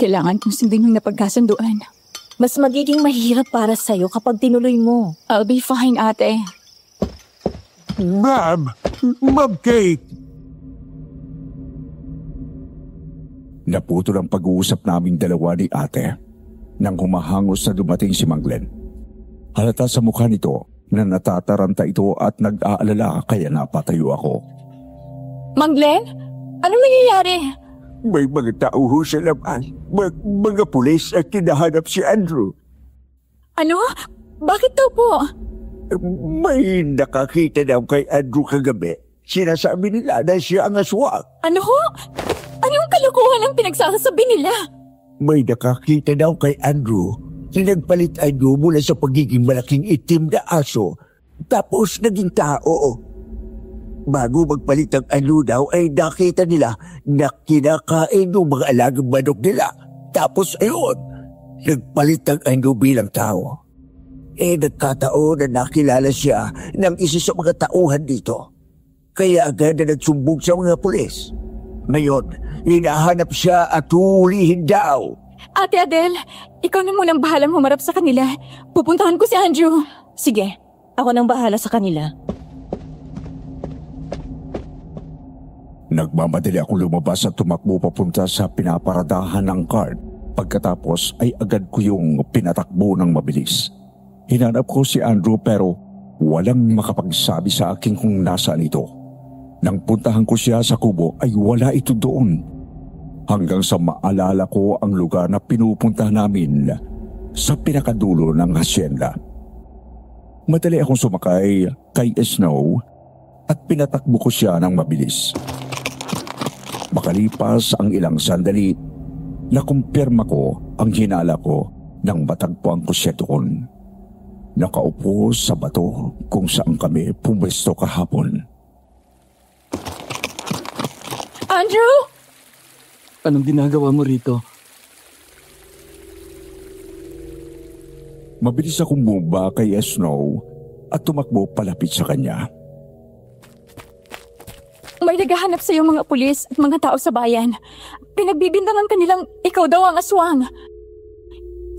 Kailangan kong sundin yung napagkasunduan. Mas magiging mahirap para sa'yo kapag tinuloy mo. I'll be fine, ate. Ma'am! Ma'am Kate! Naputol ang pag-uusap naming dalawa ni ate nang humahangos na dumating si Mang Glenn. Halata sa mukha nito na natataranta ito at nag-aalala kaya napatayo ako. Mang Glenn? Anong nangyayari? May mga tao ho sa labas. Mga pulis at kinahanap si Andrew. Ano? Bakit daw po? May nakakita daw kay Andrew kagabi. Sinasabi nila na siya ang aswang. Ano ho? Anong kalokohan ang pinagsasabi nila? May nakakita daw kay Andrew na nagpalit Andrew mula sa pagiging malaking itim na aso tapos naging tao. Bago magpalit ang Andrew daw ay nakita nila na kinakain ng mga alagang manok nila. Tapos ayun, nagpalit ang Andrew bilang tao. Nagkataon na nakilala siya ng isa sa mga tauhan dito. Kaya agad na nagsumbong sa mga pulis. Ngayon, hinahanap siya at hulihin daw. Ate Adele, ikaw na munang bahalang humarap sa kanila. Pupuntahan ko si Andrew. Sige, ako nang bahala sa kanila. Nagmamadali akong lumabas at tumakbo papunta sa pinaparadahan ng card. Pagkatapos ay agad ko yung pinatakbo ng mabilis. Hinanap ko si Andrew pero walang makapagsabi sa akin kung nasaan ito. Nang puntahan ko siya sa kubo ay wala ito doon. Hanggang sa maalala ko ang lugar na pinupunta namin sa pinakadulo ng hasyenda. Madali akong sumakay kay Snow at pinatakbo ko siya ng mabilis. Makalipas ang ilang sandali, nakumpirma ko ang hinala ko nang matagpuan ko siya doon. Nakaupo sa bato kung saan kami pumwesto kahapon. Andrew? Anong ginagawa mo rito? Mabilis akong bumaba kay Snow at tumakbo palapit sa kanya. May naghahanap sa iyo mga pulis at mga tao sa bayan. Pinagbibintangan kanilang ikaw daw ang aswang.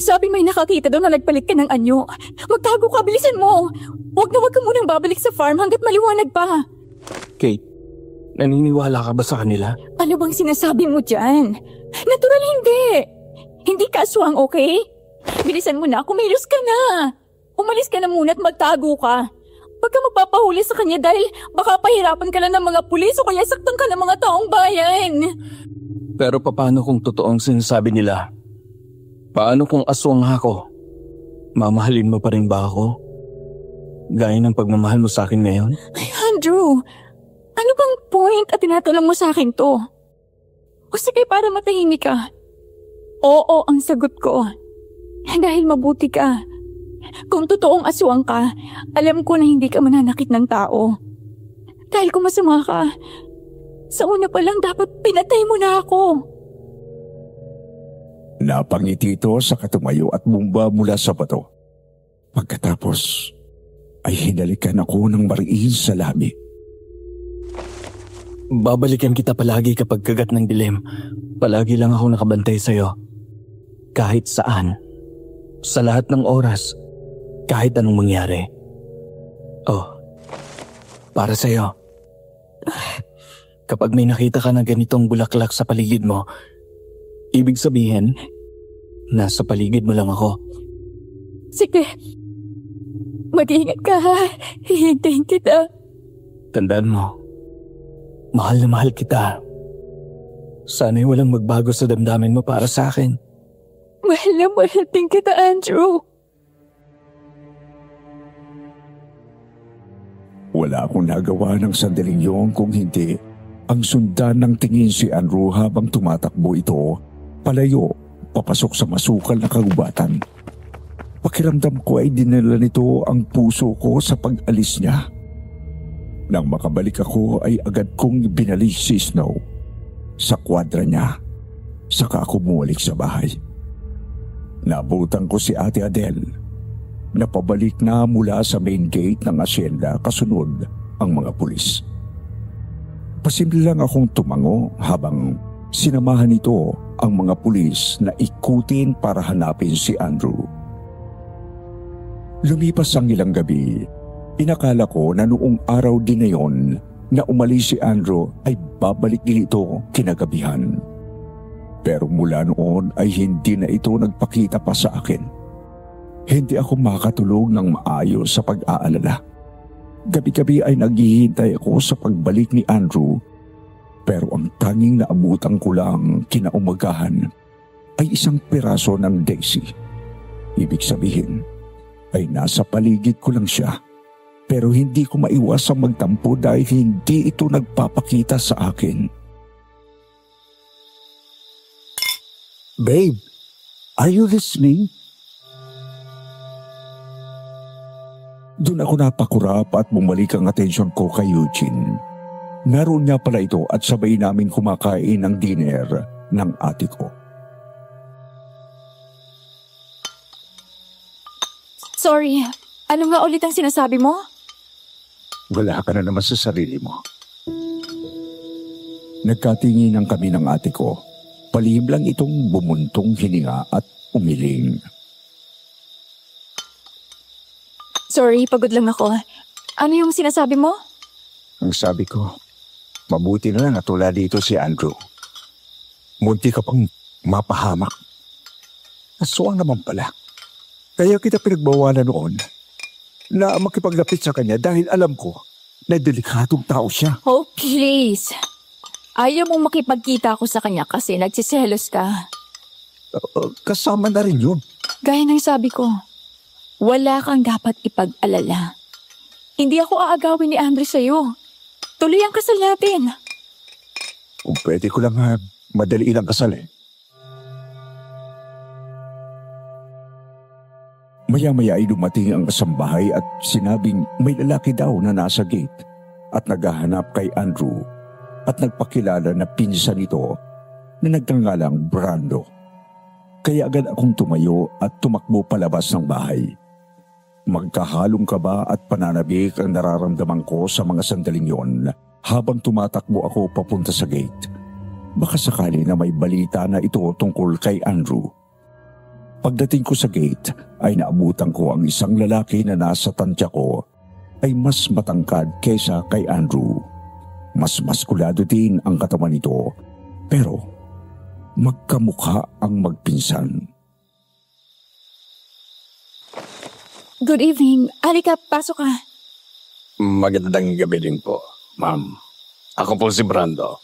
Sabi may nakakita daw na nagpalit ka ng anyo. Magtago ka, bilisan mo. Huwag ka munang babalik sa farm hanggat maliwanag pa. Kate, naniniwala ka ba sa kanila? Ano bang sinasabi mo dyan? Natural hindi. Hindi ka aswang, okay? Bilisan mo na, kumilos ka na. Umalis ka na muna at magtago ka. Huwag ka magpapahuli sa kanya dahil baka pahirapan ka lang ng mga pulis o kaya saktan ka ng mga taong bayan. Pero paano kung totoong sinasabi nila? Paano kung aswang ako? Mamahalin mo pa rin ba ako? Gaya ng pagmamahal mo sa akin ngayon? Ay, Andrew, ano bang point at tinatanong mo sa akin to? O sige, para matahimik ka. Oo ang sagot ko. Dahil mabuti ka. Kung totoong aswang ka, alam ko na hindi ka mananakit ng tao. Dahil kung masama ka, sa una pa lang dapat pinatay mo na ako. Napangiti ito sa katumayo at bumba mula sa bato. Pagkatapos ay hinalikan ako ng mariin sa labi. Babalikan kita palagi kapag kagat ng dilim. Palagi lang ako nakabantay sa'yo. Kahit saan. Sa lahat ng oras. Kahit anong mangyari. Oh, para sa'yo. Kapag may nakita ka na ganitong bulaklak sa paligid mo, ibig sabihin, nasa paligid mo lang ako. Sige. Mag-ingat ka ha. Hihintayin kita. Tandaan mo, mahal na mahal kita. Sana'y walang magbago sa damdamin mo para sa akin. Mahal na mahal din kita, Andrew. Wala akong nagawa ng sandaling yun kung hindi ang sundan ng tingin si Andrew habang tumatakbo ito palayo papasok sa masukal na kagubatan. Pakiramdam ko ay dinala nito ang puso ko sa pag-alis niya. Nang makabalik ako ay agad kong binalik si Snow sa kwadra niya. Saka ako bumalik sa bahay. Nabutan ko si Ate Adele na pabalik na mula sa main gate ng asyenda kasunod ang mga pulis. Pasimple lang akong tumango habang sinamahan nito ang mga pulis na ikutin para hanapin si Andrew. Lumipas ang ilang gabi, inakala ko na noong araw din na yon na umalis si Andrew ay babalik din ito kinagabihan. Pero mula noon ay hindi na ito nagpakita pa sa akin. Hindi ako makatulog ng maayos sa pag-aalala. Gabi-gabi ay naghihintay ako sa pagbalik ni Andrew, pero ang tanging naabutan ko lang kinaumagahan ay isang piraso ng daisy. Ibig sabihin ay nasa paligid ko lang siya, pero hindi ko maiwasang magtampo dahil hindi ito nagpapakita sa akin. Babe, are you listening? Doon ako napakurap at bumalik ang atensyon ko kay Eugene. Naroon niya pala ito at sabay namin kumakain ng dinner ng ate ko. Sorry, ano nga ulit ang sinasabi mo? Wala ka na naman sa sarili mo. Nagkatinginan kami ng ate ko. Palihim lang itong bumuntong hininga at umiling. Sorry, pagod lang ako. Ano yung sinasabi mo? Ang sabi ko, mabuti na lang at wala dito si Andrew. Munti ka pang mapahamak. Aswang naman pala. Kaya kita pinagbawalan noon na makipaglapit sa kanya dahil alam ko na delikatong tao siya. Oh, please. Ayaw mong makipagkita ako sa kanya kasi nagsiselos ka. Kasama na rin yun. Gaya ng sabi ko, wala kang dapat ipag-alala. Hindi ako aagawin ni Andrew sa'yo. Tuloy ang kasal natin. Kung pwede ko lang madaliin ang kasal eh. Maya-maya ay dumating ang kasambahay at sinabing may lalaki daw na nasa gate at naghahanap kay Andrew at nagpakilala na pinsan nito na nagkangalang Brando. Kaya agad akong tumayo at tumakbo palabas ng bahay. Magkahalong kaba at pananabik ang nararamdaman ko sa mga sandaling yon habang tumatakbo ako papunta sa gate. Baka sakali na may balita na ito tungkol kay Andrew. Pagdating ko sa gate ay naabutan ko ang isang lalaki na nasa tansya ko ay mas matangkad kaysa kay Andrew. Mas maskulado din ang katawan nito, pero magkamukha ang magpinsan. Good evening. Halika, pasok ka. Magandang gabi din po, ma'am. Ako po si Brando.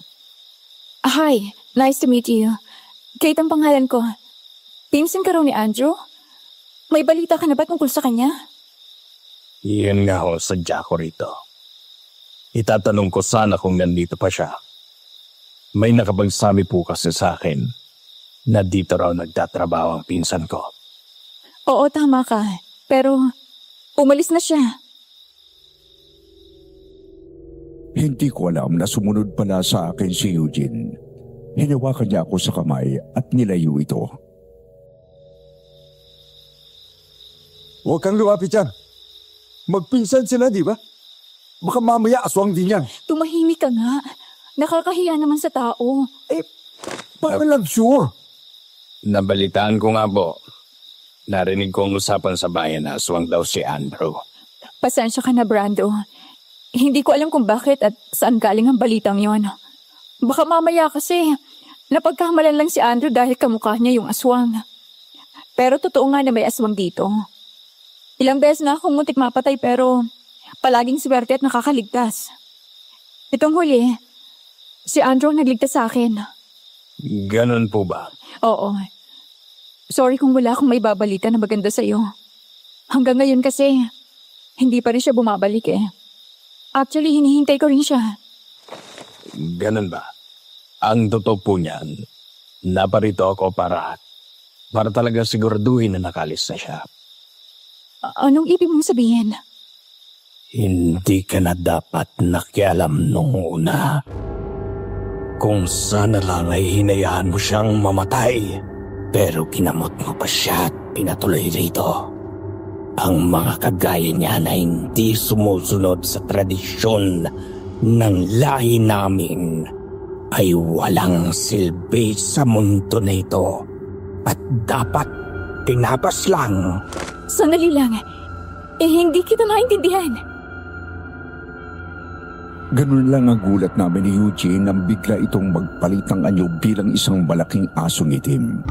Hi, nice to meet you. Kate ang pangalan ko. Pinsan ka raw ni Andrew? May balita ka na ba tungkol sa kanya? Iyon nga ho, sadya ko rito. Itatanong ko sana kung nandito pa siya. May nakapagsabi po kasi sa akin na dito raw nagtatrabaho ang pinsan ko. Oo, tama ka. Pero umalis na siya. Hindi ko alam na sumunod pala sa akin si Eugene. Hinawakan niya ako sa kamay at nilayo ito. Huwag kang lumapit yan. Magpinsan sila, di ba? Baka mamaya aswang din yan. Tumahimik ka nga. Nakakahiya naman sa tao. Para lang sure. Nabalitaan ko nga po. Narinig kong usapan sa bayan na aswang daw si Andrew. Pasensya ka na, Brando. Hindi ko alam kung bakit at saan galing ang balitang yon. Baka mamaya kasi napagkamalan lang si Andrew dahil kamukha niya yung aswang. Pero totoo nga na may aswang dito. Ilang beses na akong muntik mapatay pero palaging swerte at nakakaligtas. Itong huli, si Andrew ang nagligtas sa akin. Ganon po ba? Oo. Sorry kung wala akong may babalita na maganda sa'yo. Hanggang ngayon kasi, hindi pa rin siya bumabalik eh. Actually, hinihintay ko rin siya. Ganon ba? Ang totoo po niyan, naparito ako para talaga siguraduhin na nakalis na siya. Anong ibig mong sabihin? Hindi ka na dapat nakialam nung una. Kung sana lang ay hinayaan mo siyang mamatay. Pero kinamot mo pa siya at pinatuloy rito. Ang mga kagaya niya na hindi sumusunod sa tradisyon ng lahi namin ay walang silbi sa mundo na ito at dapat tinapos lang. Sandali lang. Hindi kita naintindihan. Ganun lang ang gulat namin ni Eugene nang bigla itong magpalit ng anyo bilang isang malaking asong itim.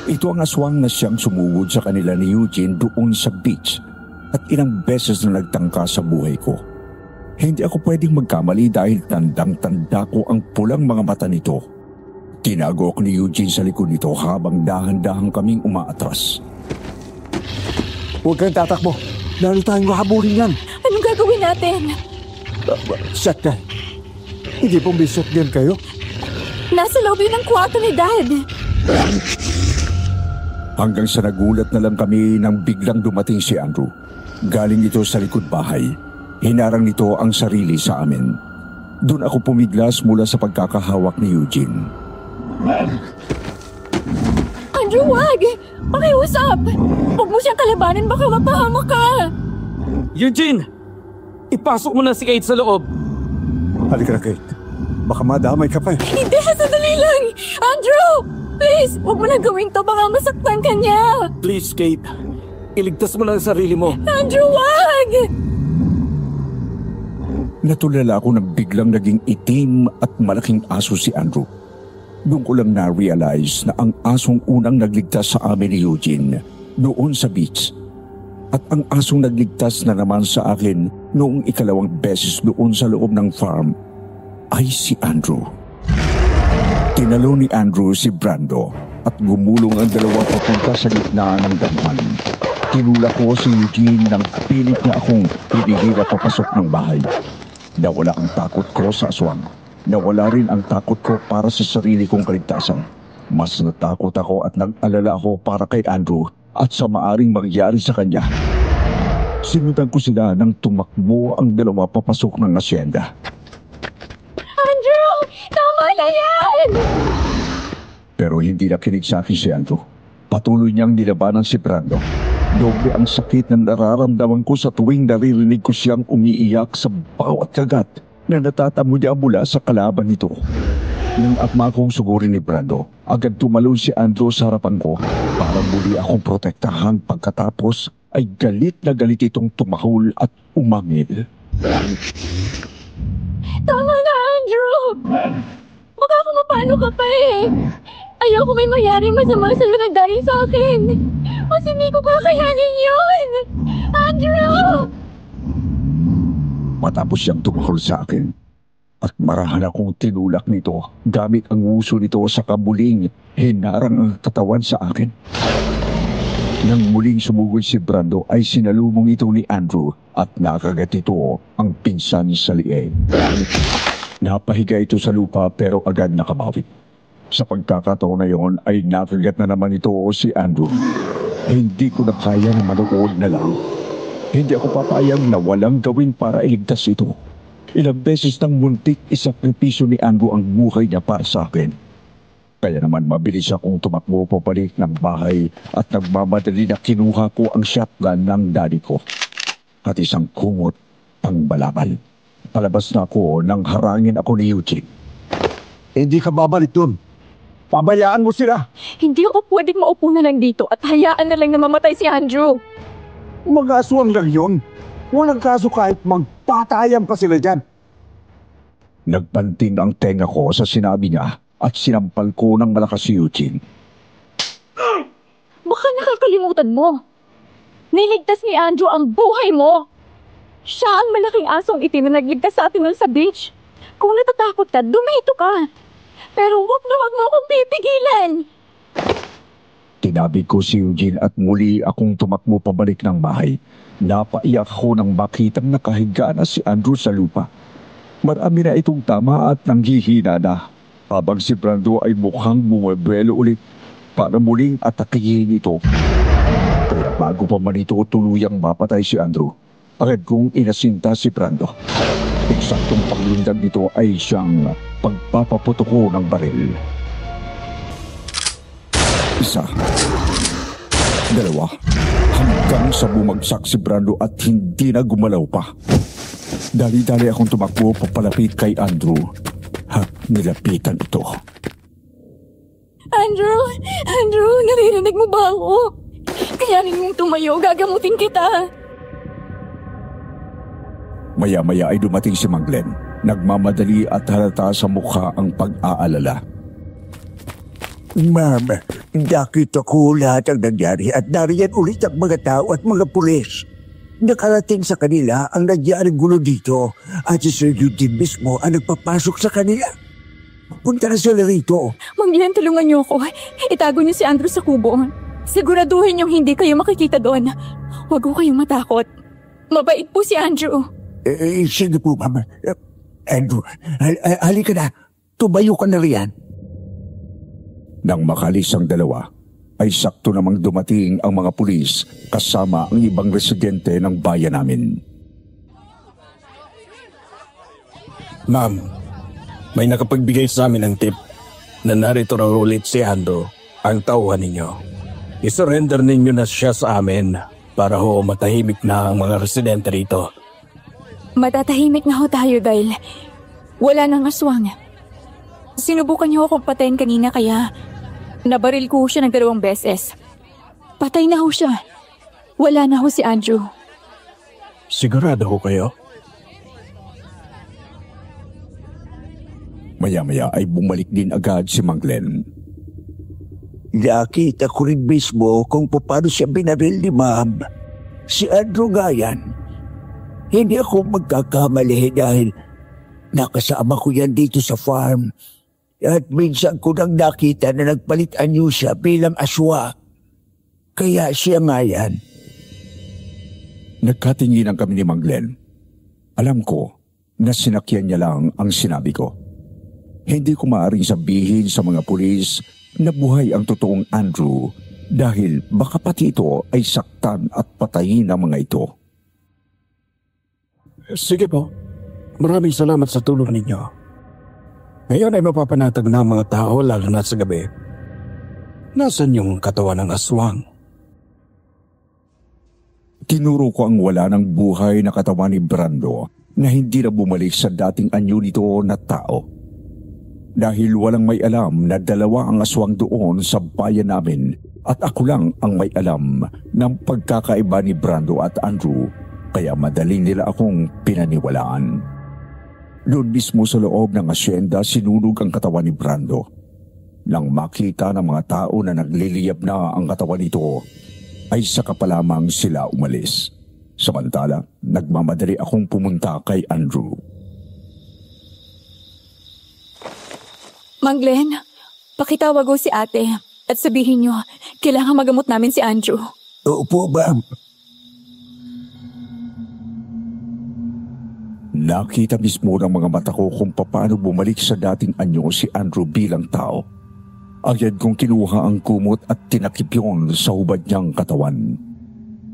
Ito ang aswang na siyang sumugod sa kanila ni Eugene doon sa beach at ilang beses na nagtangka sa buhay ko. Hindi ako pwedeng magkamali dahil tandang-tanda ko ang pulang mga mata nito. Tinago ako ni Eugene sa likod nito habang dahan-dahan kaming umaatras. Huwag kang tatakbo. Lalo tayong hahabulin yan. Anong gagawin natin? Shotgun. Hindi pong may shotgun kayo? Nasa lobby ng kwarto ni Dad. Hanggang sa nagulat na lang kami nang biglang dumating si Andrew. Galing ito sa likod bahay. Hinarang nito ang sarili sa amin. Doon ako pumiglas mula sa pagkakahawak ni Eugene. Andrew, wag! Pakiusap! Huwag mo siyang kalabanin, baka mapahamak ka! Eugene! Ipasok mo na si Kate sa loob. Halika na, Kate. Baka madamay ka pa eh. Hindi, sandali lang! Andrew! Please, huwag mo na gawin to, baka masaktan ka niya! Please, Kate. Iligtas mo lang ang sarili mo. Andrew, wag! Natulala ako nang biglang naging itim at malaking aso si Andrew. Doon ko lang na-realize na ang asong unang nagligtas sa amin ni Eugene doon sa beach at ang asong nagligtas na naman sa akin noong ikalawang beses doon sa loob ng farm ay si Andrew. Tinalo ni Andrew si Brando at gumulong ang dalawa papunta sa gitna ng damuhan. Tinula ko si Eugene nang pilit niya akong hinihila papasok ng bahay. Nawala ang takot ko sa aswang. Nawala rin ang takot ko para sa sarili kong kaligtasan. Mas natakot ako at nag-alala ako para kay Andrew at sa maaring mangyari sa kanya. Sinundan ko sila nang tumakbo ang dalawa papasok ng asyenda. Andrew! Tama na yan! Pero hindi nakinig sa akin si Andrew. Patuloy niyang nilabanan si Brando. Doble ang sakit na nararamdaman ko sa tuwing naririnig ko siyang umiiyak sa bawat kagat na natatamo niya mula sa kalaban nito. Nang akma kong sugurin ni Brando, agad tumalon si Andrew sa harapan ko para muli akong protektahan. Pagkatapos ay galit na galit itong tumahol at umangil. Tama na, Andrew! Baka kung mapano ka pa eh. Ayoko may mayari masama sa lunag dahil sa akin. Kasi hindi ko kakayanin yun. Andrew! Matapos siyang tumahol sa akin at marahan akong tinulak nito gamit ang uso nito sa kamuling hinarang ang katawan sa akin. Nang muling sumugod si Brando ay sinalubong ito ni Andrew at nakagat ito ang pinsan sa lieg. Napahiga ito sa lupa pero agad nakabawi. Sa pagkakataon na yon ay nakagat na naman ito si Andrew. Hindi ko na kaya na manood na lang. Hindi ako papayag na walang gawin para iligtas ito. Ilang beses nang muntik isakripisyo ni Andrew ang buhay niya para sa akin. Kaya naman mabilis akong tumakbo papalik ng bahay at nagmamadali na kinuha ko ang shotgun ng daddy ko. At isang kumot ang balabal. Palabas na ako nang harangin ako ni Eugene. Hindi ka babalik dun. Pabayaan mo sila. Hindi ako pwedeng maupo na lang dito at hayaan na lang na mamatay si Andrew. Mga aswang lang yun. Walang kaso kahit magpatayan pa sila dyan. Nagpanting ang tenga ko sa sinabi niya at sinampal ko ng malakas si Eugene. Baka nakakalimutan mo. Niligtas ni Andrew ang buhay mo. Siya ang malaking asong itim na nagligtas sa atin sa beach. Kung natatakot ka, dumito ka. Pero wag na wag mo akong pipigilan. Tinabi ko si Eugene at muli akong tumakbo pabalik ng bahay. Napaiyak ko nang makitang nakahiga na si Andrew sa lupa. Marami na itong tama at nanghihina na. Habang si Brando ay mukhang bumabelo ulit para muling atakihin ito. Kaya bago pa man ito tuluyang mapatay si Andrew, agad kong inasinta si Brando. Eksaktong paglundag nito ay siyang pagpapaputo ko ng baril. Isa, dalawa, hanggang sa bumagsak si Brando at hindi na gumalaw pa. Dali-dali akong tumakbo papalapit kay Andrew at nilapitan ito. Andrew, naririnig mo ba ako? Kayanin mong tumayo, gagamutin kita. Maya-maya ay dumating si Mang Glenn. Nagmamadali at halata sa mukha ang pag-aalala. Ma'am, nakita ko lahat ang nangyari at nariyan ulit ang mga tao at mga pulis. Nakarating sa kanila ang nagyaring gulo dito at si Sir Eugene mismo ang nagpapasok sa kanila. Punta na sila rito. Mang Glenn, tulungan niyo ako. Itago niyo si Andrew sa kubo. Siguraduhin niyong hindi kayo makikita doon. Huwag ko kayong matakot. Mabait po si Andrew. Sige po, ma'am. Andrew, halika na. Tumayo ka na riyan. Nang makalis ang dalawa, ay sakto namang dumating ang mga pulis kasama ang ibang residente ng bayan namin. Ma'am, may nakapagbigay sa amin ng tip na narito raw ulit si Andrew, ang tauhan ninyo. I-surrender ninyo na siya sa amin para ho matahimik na ang mga residente rito. Matatahimik na ho tayo dahil wala nang aswang. Sinubukan niyo akong patayin kanina kaya nabaril ko siya ng 2 beses. Patay na ho siya. Wala na ho si Andrew. Sigurado ho kayo? Maya-maya ay bumalik din agad si Mang Glenn. Nakita ko rin mismo kung paano siya binaril ni ma'am. Si Andrew nga yan. Hindi ako magkakamali dahil nakasama ko yan dito sa farm. At minsan ko nang nakita na nagpalit anyo siya bilang aswa. Kaya siya nga yan. Nagkatinginan kami ni Mang Glenn. Alam ko na sinakyan niya lang ang sinabi ko. Hindi ko maaaring sabihin sa mga pulis na buhay ang totoong Andrew dahil baka pati ito ay saktan at patayin ng mga ito. Sige po. Maraming salamat sa tulong ninyo. Ngayon ay mapapanatag na ang mga tao lalo na sa gabi. Nasaan yung katawan ng aswang? Tinuro ko ang wala ng buhay na katawan ni Brando na hindi na bumalik sa dating anyo nito na tao. Dahil walang may alam na dalawa ang aswang doon sa bayan namin at ako lang ang may alam ng pagkakaiba ni Brando at Andrew, kaya madaling nila akong pinaniwalaan. Doon mismo sa loob ng asyenda sinunog ang katawan ni Brando. Nang makita ng mga tao na nagliliyab na ang katawan nito, ay saka pa lamang sila umalis. Samantala, nagmamadali akong pumunta kay Andrew. Mang Glenn, pakitawag ko si ate at sabihin niyo, kailangan magamot namin si Andrew. Opo, ma'am. Nakita mismo ng mga mata ko kung paano bumalik sa dating anyo si Andrew bilang tao. Agad kong kinuha ang kumot at tinakip yun sa hubad niyang katawan.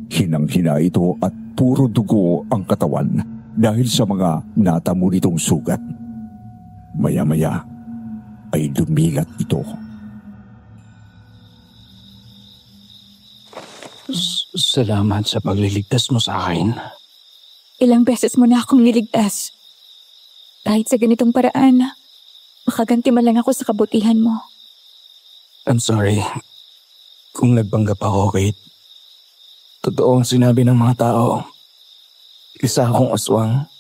Hinang-hina ito at puro dugo ang katawan dahil sa mga natamo nitong sugat. Maya-maya ay dumilat ito. Salamat sa pagliligtas mo sa akin. Ilang beses mo na akong niligtas. Kahit sa ganitong paraan, makaganti man lang ako sa kabutihan mo. I'm sorry kung nagpanggap ako, Kate. Totoo ang sinabi ng mga tao. Isa akong aswang.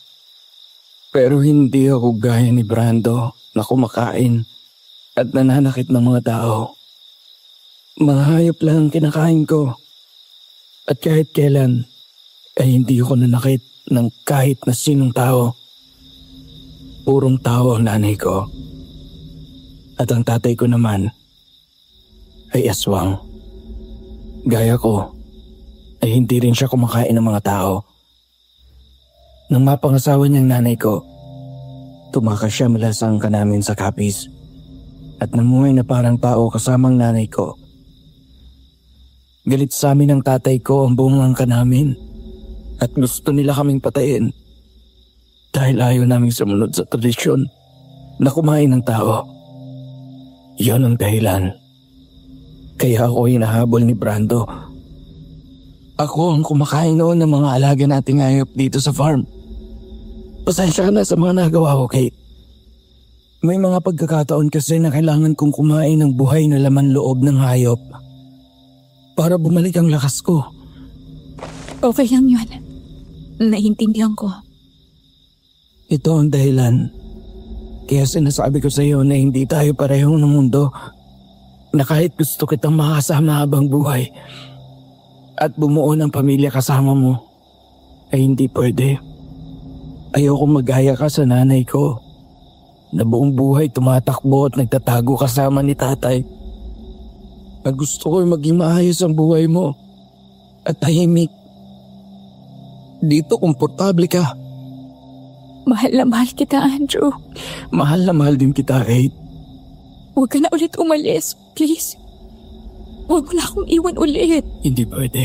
Pero hindi ako gaya ni Brando na kumakain at nananakit ng mga tao. Mga hayop lang ang kinakain ko. At kahit kailan ay hindi ako nanakit ng kahit na sinong tao. Purong tao ang nanay ko. At ang tatay ko naman ay aswang. Gaya ko, ay hindi rin siya kumakain ng mga tao. Nang mapangasawa niyang nanay ko, tumakas siya mula sa angka namin sa Capiz at namuhay na parang tao kasamang nanay ko. Galit sa amin ng tatay ko ang buong angka namin at gusto nila kaming patayin dahil ayaw naming sumunod sa tradisyon na kumain ng tao. Iyon ang dahilan. Kaya ako hinahabol ni Brando. Ako ang kumakain noon ng mga alaga nating hayop dito sa farm. Pasensya na sa mga nagawa ko, Kate. May mga pagkakataon kasi na kailangan kong kumain ng buhay na laman loob ng hayop para bumalik ang lakas ko. Okay lang yun. Naiintindihan ko. Ito ang dahilan. Kaya sinasabi ko sa iyo na hindi tayo parehong ng mundo. Na kahit gusto kitang makasama habang buhay at bumuo ng pamilya kasama mo, ay hindi pwede. Ayoko magaya ka sa nanay ko na buong buhay tumatakbo at nagtatago kasama ni tatay. At gusto ko maging maayos ang buhay mo at tahimik. Dito komportable ka. Mahal na mahal kita, Andrew. Mahal na mahal din kita, Kate. Huwag ka na ulit umalis, please. Huwag mo na akong iwan ulit. Hindi pwede.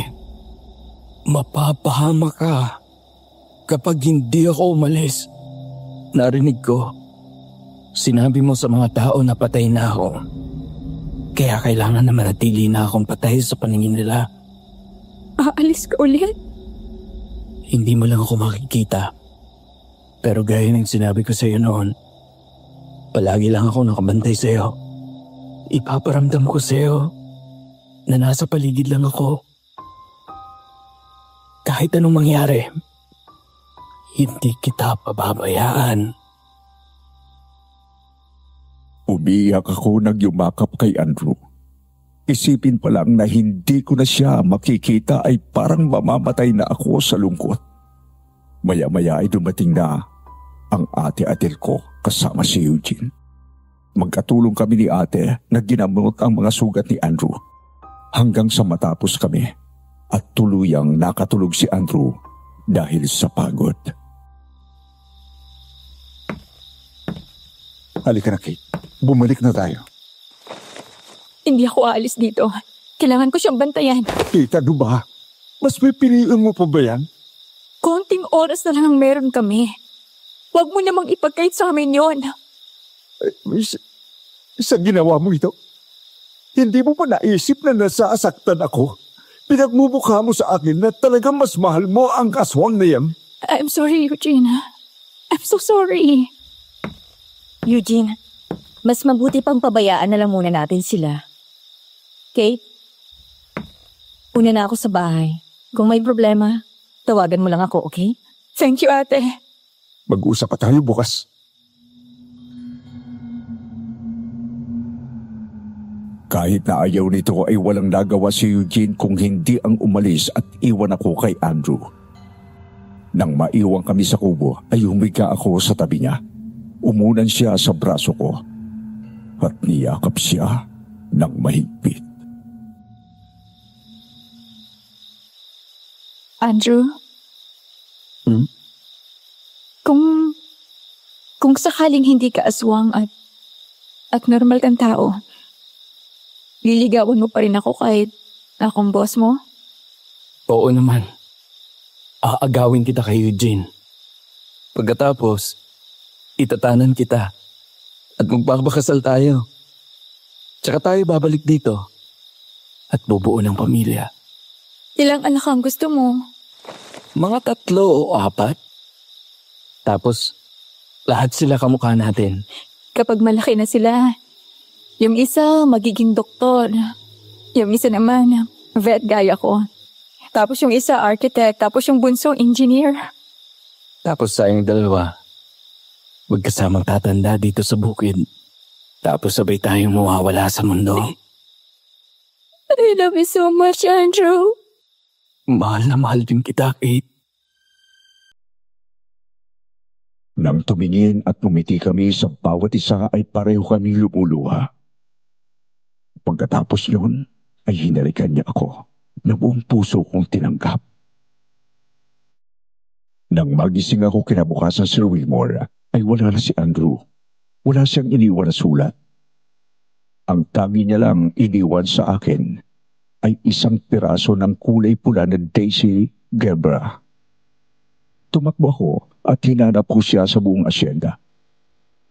Mapapahama ka kapag hindi ako umalis. Narinig ko. Sinabi mo sa mga tao na patay na ako. Kaya kailangan na manatili na akong patay sa paningin nila. Aalis ka ulit? Hindi mo lang ako makikita. Pero gaya ng sinabi ko sa iyo noon, palagi lang ako nakabantay sa iyo. Ipaparamdam ko sa iyo na nasa paligid lang ako. Kahit anong mangyari, hindi kita pababayaan. Umiyak ako nang yumakap kay Andrew. Isipin pa lang na hindi ko na siya makikita ay parang mamamatay na ako sa lungkot. Maya-maya ay dumating na ang ate-atil ko kasama si Eugene. Magkatulong kami ni ate na ginamot ang mga sugat ni Andrew hanggang sa matapos kami at tuluyang nakatulog si Andrew dahil sa pagod. Halika na, Kate. Bumalik na tayo. Hindi ako aalis dito. Kailangan ko siyang bantayan. Kate, ano ba? Mas pipiliin mo pa ba yan? Konting oras na lang ang meron kami. Huwag mo namang ipagkait sa amin yon. Sa ginawa mo ito, Hindi mo pa naisip na nasasaktan ako? Pinagmumukha mo sa akin na talagang mas mahal mo ang aswang na yan. I'm sorry, Eugene. I'm so sorry. Eugene, mas mabuti pang pabayaan na lang muna natin sila. Kate, una na ako sa bahay. Kung may problema, tawagan mo lang ako, okay? Thank you, ate. Mag-uusap pa tayo bukas. Kahit na ayaw nito ay walang nagawa si Eugene kung hindi ang umalis at iwan ako kay Andrew. Nang maiwan kami sa kubo ay humiga ako sa tabi niya. Umunan siya sa braso ko at niyakap siya ng mahigpit. Andrew? Kung sakaling hindi ka aswang at normal kang tao, liligawan mo pa rin ako kahit akong boss mo? Oo naman. Aagawin kita kay Eugene. Pagkatapos, itatanan kita at magpapakasal tayo. Tsaka tayo babalik dito at bubuo ng pamilya. Ilang anak ang gusto mo? Mga 3 o 4. Tapos, lahat sila kamukha natin. Kapag malaki na sila, yung isa magiging doktor. Yung isa naman, vet gaya ko. Tapos yung isa architect, tapos yung bunso engineer. Tapos tayong 2, magkasamang tatanda dito sa bukid. Tapos sabay tayong mawawala sa mundo. I love you so much, Andrew. Mahal na mahal din kita, Kate. Nang tumingin at umiti kami sa bawat isa ay pareho kami lumuluha. Pagkatapos yun ay hinalikan niya ako na buong puso kong tinanggap. Nang magising ako kinabukasan Sir Wilmore ay wala na si Andrew. Wala siyang iniwan na sulat. Ang tangi niya lang iniwan sa akin ay isang piraso ng kulay pula na Daisy Gebra. Tumakbo ako at hinanap ko siya sa buong asyenda.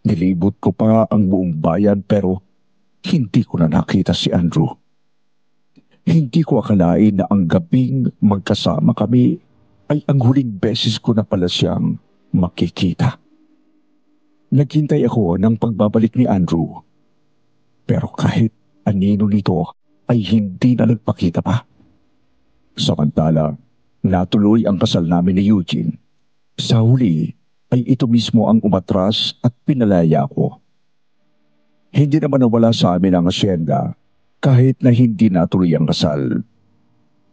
Nilibot ko pa ang buong bayan pero hindi ko na nakita si Andrew. Hindi ko akalain na ang gabing magkasama kami ay ang huling beses ko na pala siyang makikita. Naghintay ako ng pagbabalik ni Andrew. Pero kahit anino nito ay hindi na nagpakita pa. Samantala, natuloy ang kasal namin ni Eugene. Sa huli ay ito mismo ang umatras at pinalaya ko. Hindi naman nawala sa amin ang asyenda kahit na hindi natuloy ang kasal.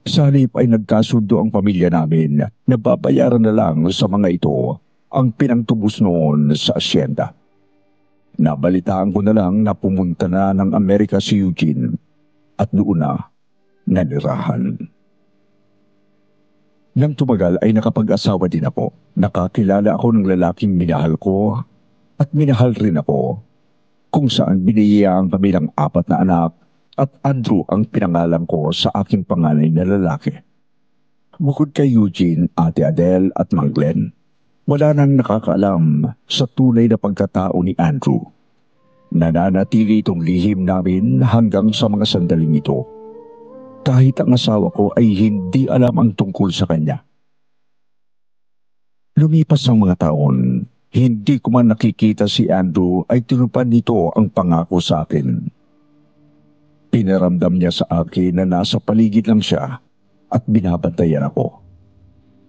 Sa halip ay nagkasundo ang pamilya namin na babayaran na lang sa mga ito ang pinangtubos noon sa asyenda. Nabalitaan ko na lang na pumunta na ng Amerika si Eugene at doon na nanirahan. Nang tumagal ay nakapag-asawa din ako. Nakakilala ako ng lalaking minahal ko at minahal rin ako, kung saan biniyayaan kami ng 4 na anak at Andrew ang pinangalan ko sa aking panganay na lalaki. Bukod kay Eugene, Ate Adele at Mang Glenn, wala nang nakakaalam sa tunay na pagkatao ni Andrew. Nananatili itong lihim namin hanggang sa mga sandaling ito. Kahit ang asawa ko ay hindi alam ang tungkol sa kanya. Lumipas ang mga taon, hindi ko man nakikita si Andrew ay tinupad nito ang pangako sa akin. Pinaramdam niya sa akin na nasa paligid lang siya at binabantayan ako.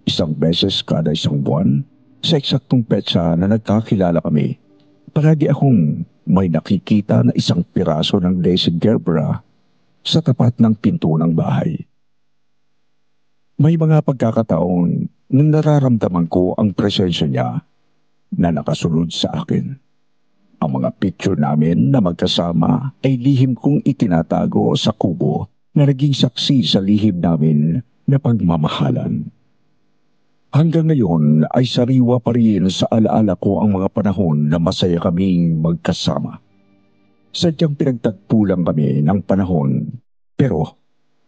1 beses kada 1 buwan, sa eksaktong petsa na nagkakilala kami, palagi akong may nakikita na 1 piraso ng Daisy Gerbera sa tapat ng pinto ng bahay. May mga pagkakataon na nararamdaman ko ang presensya niya na nakasunod sa akin. Ang mga picture namin na magkasama ay lihim kong itinatago sa kubo na naging saksi sa lihim namin na pagmamahalan. Hanggang ngayon ay sariwa pa rin sa alaala ko ang mga panahon na masaya kaming magkasama. Sadyang pinagtagpo lang kami ng panahon, pero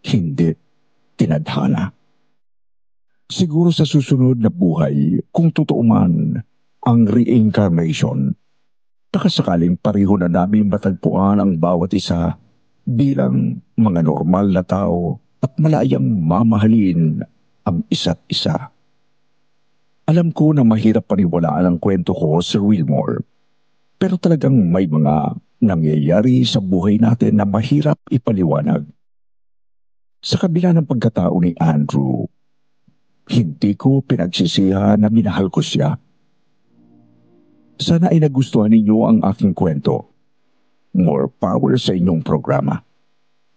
hindi tinadhana. Siguro sa susunod na buhay, kung totoo man ang reincarnation, nakasakaling pareho na namin matagpuan ang bawat isa bilang mga normal na tao at malayang mamahalin ang isa't isa. Alam ko na mahirap paniwalaan ang kwento ko, Sir Wilmore, pero talagang may mga nangyayari sa buhay natin na mahirap ipaliwanag. Sa kabila ng pagkatao ni Andrew, hindi ko pinagsisihan na minahal ko siya. Sana ay nagustuhan ninyo ang aking kwento. More power sa inyong programa.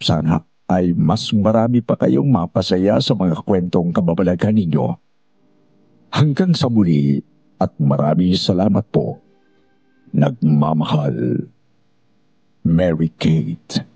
Sana ay mas marami pa kayong mapasaya sa mga kwentong kababalaghan ninyo. Hanggang sa muli at maraming salamat po. Nagmamahal, Mary Kate.